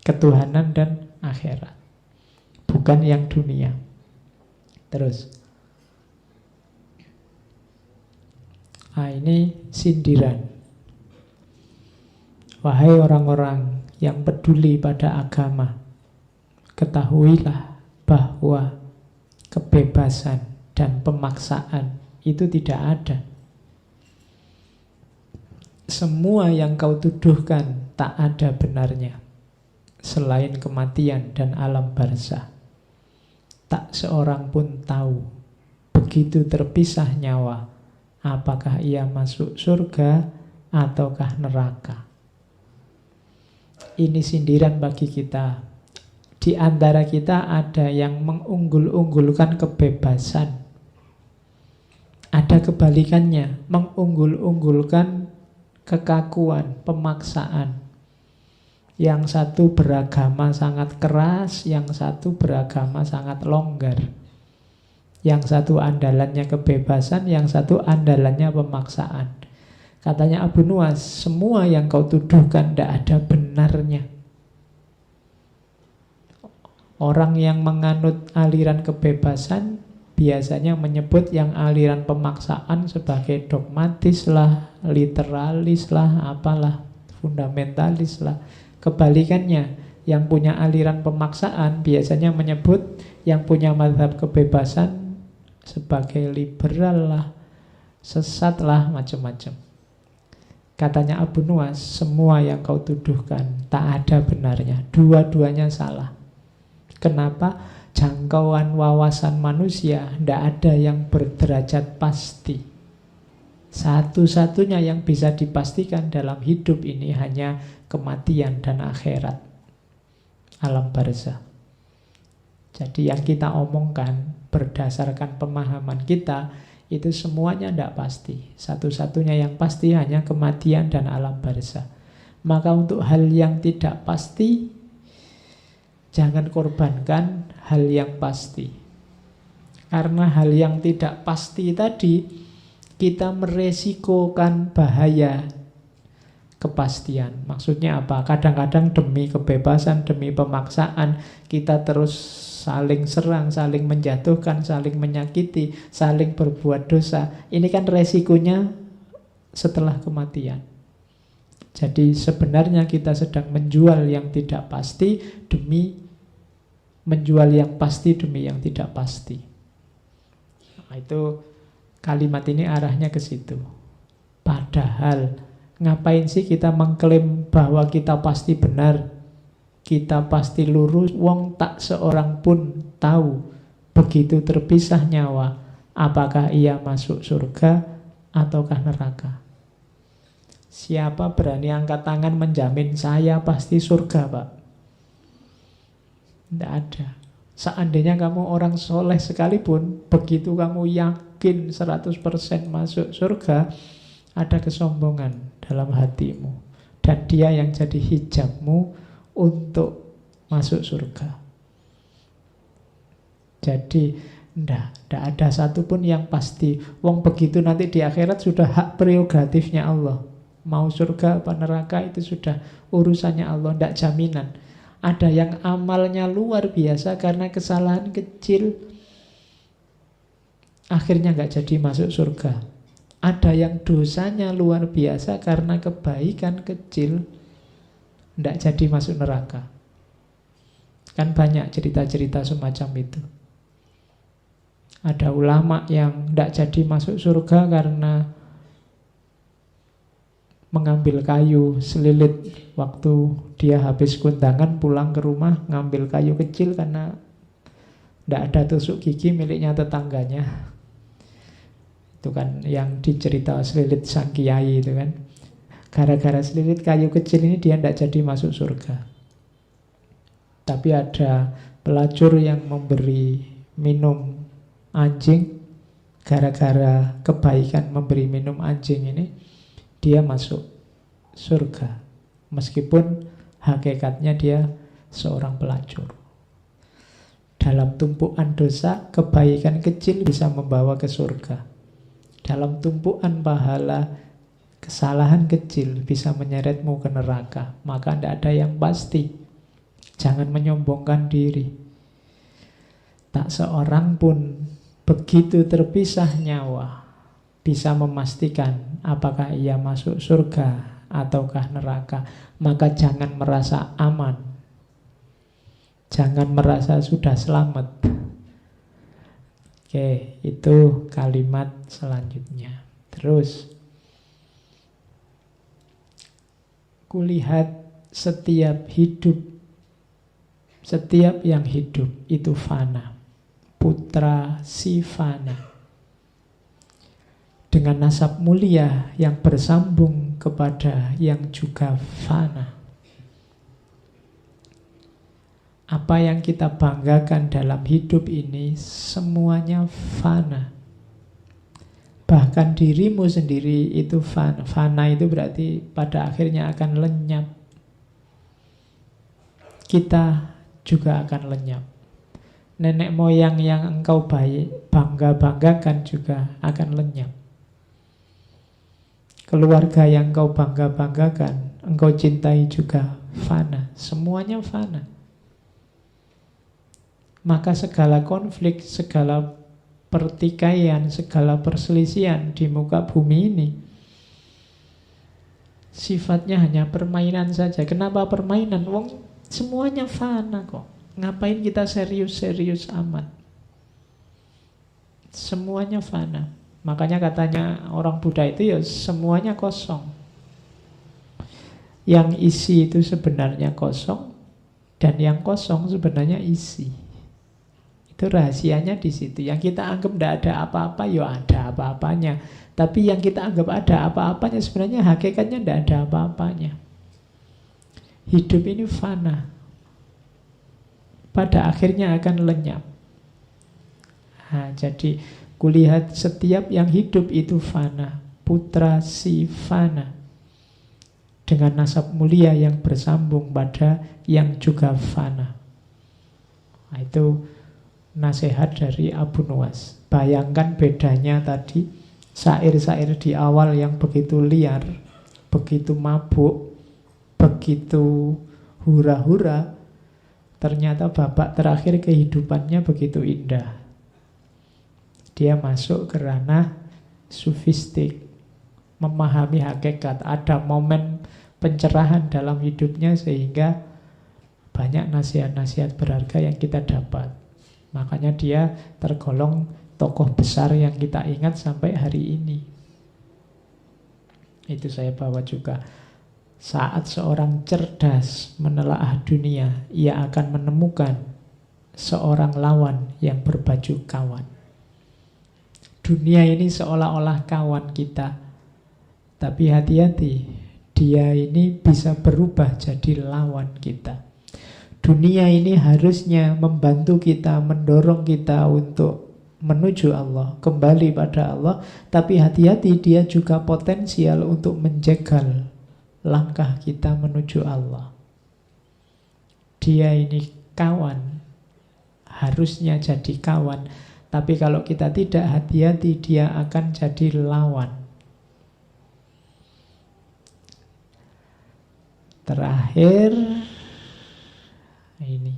ketuhanan dan akhirat, bukan yang dunia. Terus ini sindiran. Wahai orang-orang yang peduli pada agama, ketahuilah bahwa kebebasan dan pemaksaan itu tidak ada. Semua yang kau tuduhkan tak ada benarnya selain kematian dan alam barzah. Tak seorang pun tahu begitu terpisah nyawa, apakah ia masuk surga ataukah neraka. Ini sindiran bagi kita. Di antara kita ada yang mengunggul-unggulkan kebebasan, ada kebalikannya, mengunggul-unggulkan kekakuan, pemaksaan. Yang satu beragama sangat keras, yang satu beragama sangat longgar. Yang satu andalannya kebebasan, yang satu andalannya pemaksaan. Katanya Abu Nuwas, semua yang kau tuduhkan tidak ada benarnya. Orang yang menganut aliran kebebasan biasanya menyebut yang aliran pemaksaan sebagai dogmatis lah, literalis lah, apalah, fundamentalis lah. Kebalikannya, yang punya aliran pemaksaan biasanya menyebut yang punya mazhab kebebasan sebagai liberal lah, sesat lah, macam-macam. Katanya Abu Nuwas, semua yang kau tuduhkan tak ada benarnya, dua-duanya salah. Kenapa? Jangkauan wawasan manusia tidak ada yang berderajat pasti. Satu-satunya yang bisa dipastikan dalam hidup ini hanya kematian dan akhirat, alam barzah. Jadi yang kita omongkan berdasarkan pemahaman kita itu semuanya tidak pasti. Satu-satunya yang pasti hanya kematian dan alam barzah. Maka untuk hal yang tidak pasti, jangan korbankan hal yang pasti. Karena hal yang tidak pasti tadi, kita meresikokan bahaya kepastian. Maksudnya apa? Kadang-kadang demi kebebasan, demi pemaksaan, kita terus saling serang, saling menjatuhkan, saling menyakiti, saling berbuat dosa. Ini kan resikonya setelah kematian. Jadi sebenarnya kita sedang menjual yang tidak pasti demi menjual yang pasti demi yang tidak pasti. Nah, itu kalimat ini arahnya ke situ. Padahal ngapain sih kita mengklaim bahwa kita pasti benar, kita pasti lurus, wong tak seorang pun tahu begitu terpisah nyawa, apakah ia masuk surga ataukah neraka. Siapa berani angkat tangan menjamin saya pasti surga, Pak? Tidak ada. Seandainya kamu orang soleh sekalipun, begitu kamu yakin 100% masuk surga, ada kesombongan dalam hatimu. Dan dia yang jadi hijabmu untuk masuk surga. Jadi tidak ada satupun yang pasti. Wong begitu nanti di akhirat sudah hak prerogatifnya Allah. Mau surga apa neraka itu sudah urusannya Allah, tidak jaminan. Ada yang amalnya luar biasa karena kesalahan kecil akhirnya nggak jadi masuk surga. Ada yang dosanya luar biasa karena kebaikan kecil tidak jadi masuk neraka. Kan banyak cerita-cerita semacam itu. Ada ulama yang tidak jadi masuk surga karena mengambil kayu selilit waktu dia habis kundangan pulang ke rumah, ngambil kayu kecil karena tidak ada tusuk gigi miliknya tetangganya. Itu kan yang dicerita selilit sang kiai itu kan. Gara-gara selilit kayu kecil ini dia tidak jadi masuk surga. Tapi ada pelacur yang memberi minum anjing, gara-gara kebaikan memberi minum anjing ini dia masuk surga, meskipun hakikatnya dia seorang pelacur. Dalam tumpuan dosa, kebaikan kecil bisa membawa ke surga. Dalam tumpuan pahala, kesalahan kecil bisa menyeretmu ke neraka. Maka tidak ada yang pasti. Jangan menyombongkan diri. Tak seorang pun begitu terpisah nyawa bisa memastikan apakah ia masuk surga ataukah neraka. Maka jangan merasa aman, jangan merasa sudah selamat. Oke, itu kalimat selanjutnya. Terus, kulihat setiap hidup, setiap yang hidup itu fana, putra si fana, dengan nasab mulia yang bersambung kepada yang juga fana. Apa yang kita banggakan dalam hidup ini semuanya fana. Bahkan dirimu sendiri itu fana. Fana itu berarti pada akhirnya akan lenyap. Kita juga akan lenyap. Nenek moyang yang engkau bangga-banggakan juga akan lenyap. Keluarga yang engkau bangga-banggakan, engkau cintai juga fana. Semuanya fana. Maka segala konflik, segala pertikaian, segala perselisihan di muka bumi ini sifatnya hanya permainan saja. Kenapa permainan? Wong semuanya fana kok. Ngapain kita serius-serius amat? Semuanya fana. Makanya katanya orang Buddha itu ya semuanya kosong. Yang isi itu sebenarnya kosong, dan yang kosong sebenarnya isi. Itu rahasianya di situ. Yang kita anggap tidak ada apa-apa, ya ada apa-apanya. Tapi yang kita anggap ada apa-apanya sebenarnya hakikatnya tidak ada apa-apanya. Hidup ini fana. pada akhirnya akan lenyap. Nah, jadi kulihat setiap yang hidup itu fana, putra si fana, dengan nasab mulia yang bersambung pada yang juga fana. Nah, itu nasihat dari Abu Nuwas. Bayangkan bedanya tadi, syair-syair di awal yang begitu liar, begitu mabuk, begitu hura-hura, ternyata babak terakhir kehidupannya begitu indah. Dia masuk ke ranah sufistik, memahami hakikat. Ada momen pencerahan dalam hidupnya sehingga banyak nasihat-nasihat berharga yang kita dapat. Makanya dia tergolong tokoh besar yang kita ingat sampai hari ini. Itu saya bawa juga. Saat seorang cerdas menelaah dunia, ia akan menemukan seorang lawan yang berbaju kawan. Dunia ini seolah-olah kawan kita, tapi hati-hati, dia ini bisa berubah jadi lawan kita. Dunia ini harusnya membantu kita, mendorong kita untuk menuju Allah, kembali pada Allah. Tapi hati-hati, dia juga potensial untuk menjegal langkah kita menuju Allah. Dia ini kawan, harusnya jadi kawan. Tapi kalau kita tidak hati-hati, dia akan jadi lawan. Terakhir, ini,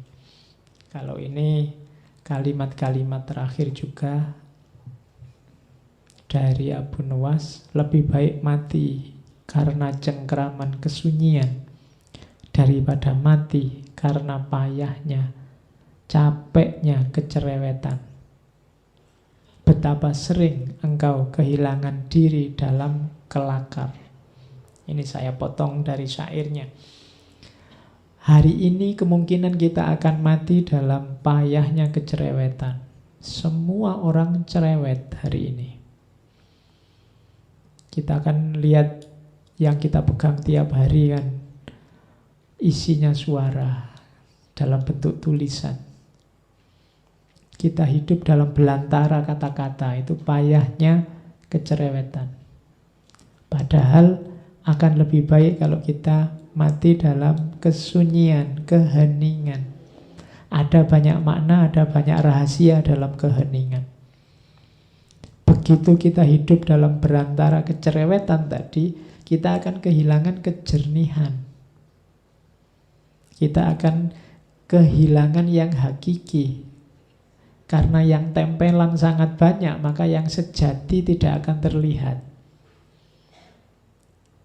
kalau ini kalimat-kalimat terakhir juga dari Abu Nuwas, lebih baik mati karena cengkraman kesunyian daripada mati karena payahnya, capeknya kecerewetan. Betapa sering engkau kehilangan diri dalam kelakar. Ini saya potong dari syairnya. Hari ini kemungkinan kita akan mati dalam payahnya kecerewetan. Semua orang cerewet hari ini. Kita akan lihat yang kita pegang tiap hari kan, isinya suara dalam bentuk tulisan. Kita hidup dalam belantara kata-kata, itu payahnya kecerewetan. Padahal akan lebih baik kalau kita mati dalam kesunyian, keheningan. Ada banyak makna, ada banyak rahasia dalam keheningan. Begitu kita hidup dalam berantara kecerewetan tadi, kita akan kehilangan kejernihan. Kita akan kehilangan yang hakiki. Karena yang tempelan sangat banyak, maka yang sejati tidak akan terlihat.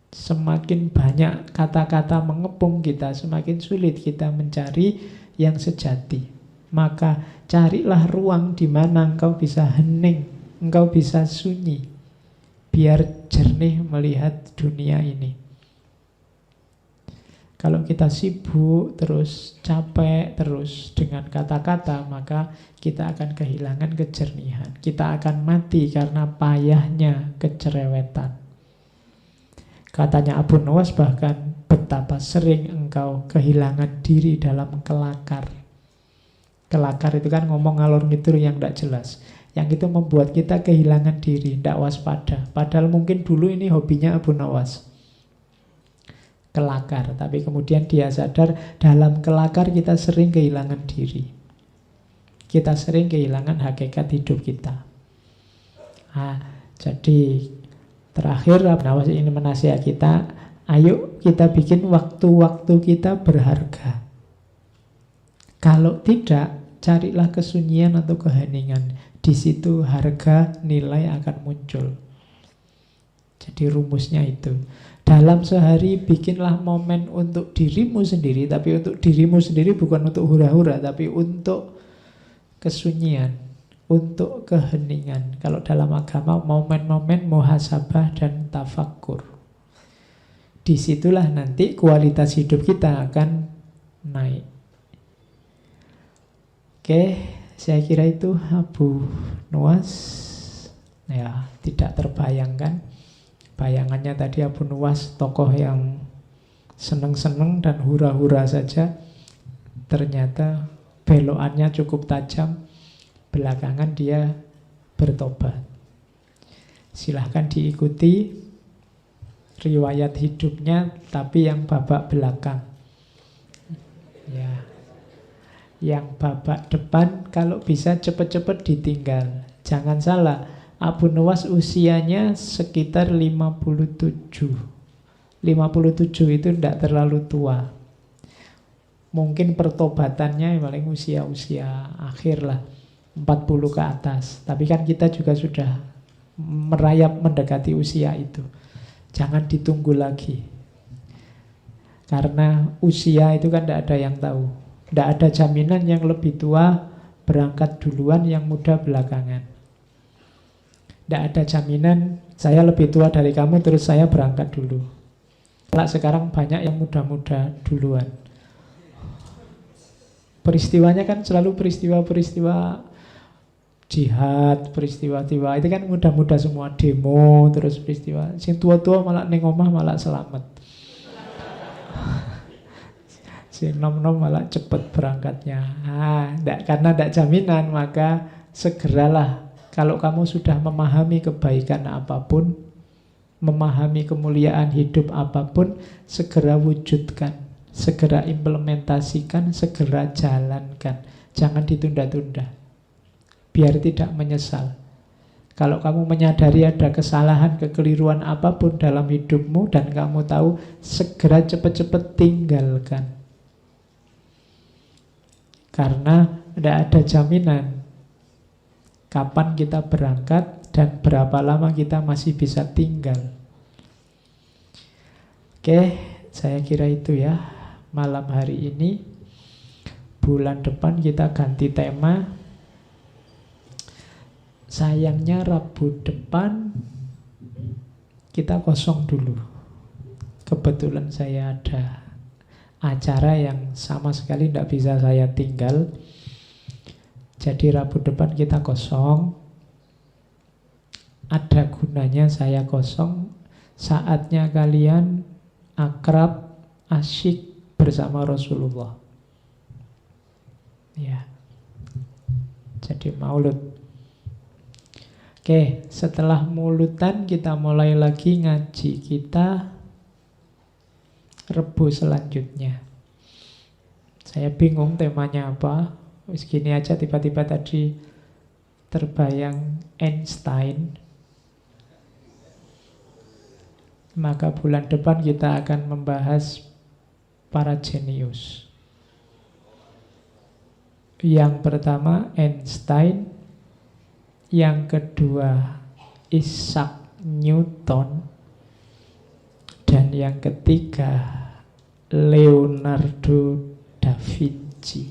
Semakin banyak kata-kata mengepung kita, semakin sulit kita mencari yang sejati. Maka carilah ruang di mana engkau bisa hening, engkau bisa sunyi, biar jernih melihat dunia ini. Kalau kita sibuk terus, capek terus dengan kata-kata, maka kita akan kehilangan kejernihan. Kita akan mati karena payahnya kecerewetan. Katanya Abu Nuwas bahkan, betapa sering engkau kehilangan diri dalam kelakar. Kelakar itu kan ngomong ngalor ngidul yang tidak jelas. Yang itu membuat kita kehilangan diri, tidak waspada. Padahal mungkin dulu ini hobinya Abu Nuwas, kelakar. Tapi kemudian dia sadar, dalam kelakar kita sering kehilangan diri. Kita sering kehilangan hakikat hidup kita. Nah, jadi terakhir Abu Nuwas ini menasihat kita, ayo kita bikin waktu-waktu kita berharga. Kalau tidak, carilah kesunyian atau keheningan. Di situ harga nilai akan muncul. Jadi rumusnya itu. Dalam sehari bikinlah momen untuk dirimu sendiri, tapi untuk dirimu sendiri bukan untuk hura-hura, tapi untuk kesunyian, untuk keheningan. Kalau dalam agama, momen-momen muhasabah dan tafakkur. Disitulah nanti kualitas hidup kita akan naik. Oke, saya kira itu Abu Nuwas. Ya, tidak terbayangkan. Bayangannya tadi Abu Nuwas tokoh yang seneng-seneng dan hura-hura saja. Ternyata belokannya cukup tajam. Belakangan dia bertobat. Silahkan diikuti riwayat hidupnya, tapi yang babak belakang. Ya. Yang babak depan kalau bisa cepat-cepat ditinggal. Jangan salah, Abu Nuwas usianya sekitar 57. 57 itu tidak terlalu tua. Mungkin pertobatannya paling usia-usia akhir lah, 40 ke atas. Tapi kan kita juga sudah merayap mendekati usia itu. Jangan ditunggu lagi. Karena usia itu kan tidak ada yang tahu. Tidak ada jaminan yang lebih tua berangkat duluan, yang muda belakangan. Tidak ada jaminan saya lebih tua dari kamu terus saya berangkat dulu. Sekarang banyak yang muda-muda duluan. Peristiwanya kan selalu peristiwa-peristiwa jihad, peristiwa-peristiwa itu kan muda-muda semua, demo, terus peristiwa. Sing tua-tua malah ning omah malah selamat. Si nom-nom malah cepat berangkatnya. Karena tidak jaminan, maka segeralah. Kalau kamu sudah memahami kebaikan apapun, memahami kemuliaan hidup apapun, segera wujudkan, segera implementasikan, segera jalankan. Jangan ditunda-tunda, biar tidak menyesal. Kalau kamu menyadari ada kesalahan, kekeliruan apapun dalam hidupmu dan kamu tahu, segera cepat-cepat tinggalkan. Karena tidak ada jaminan kapan kita berangkat dan berapa lama kita masih bisa tinggal. Oke, saya kira itu ya malam hari ini. Bulan depan kita ganti tema. Sayangnya Rabu depan kita kosong dulu. Kebetulan saya ada acara yang sama sekali tidak bisa saya tinggal. Jadi Rabu depan kita kosong. Ada gunanya saya kosong. Saatnya kalian akrab, asyik bersama Rasulullah. Ya. Jadi maulud. Oke, setelah mauludan kita mulai lagi ngaji kita Rebu selanjutnya. Saya bingung temanya apa. Wis gini aja tiba-tiba tadi terbayang Einstein. Maka bulan depan kita akan membahas para jenius. Yang pertama Einstein, yang kedua Isaac Newton, dan yang ketiga Leonardo da Vinci.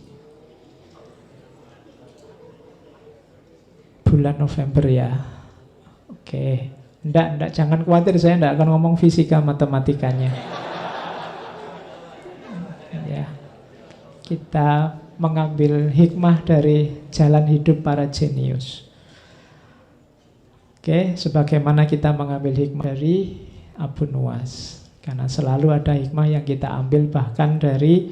Bulan November ya. Oke. Enggak, jangan khawatir, saya enggak akan ngomong fisika matematikanya. Ya. Kita mengambil hikmah dari jalan hidup para jenius. Oke, sebagaimana kita mengambil hikmah dari Abu Nuwas. Karena selalu ada hikmah yang kita ambil bahkan dari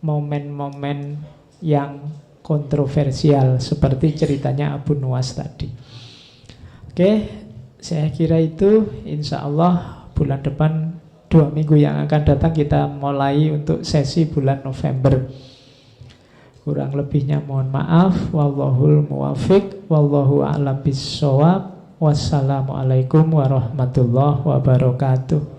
momen-momen yang kontroversial seperti ceritanya Abu Nuwas tadi. Oke, saya kira itu. Insya Allah bulan depan 2 minggu yang akan datang kita mulai untuk sesi bulan November. Kurang lebihnya mohon maaf. Wallahul muwafiq, wallahu a'lam bissawab. Wassalamualaikum warahmatullahi wabarakatuh.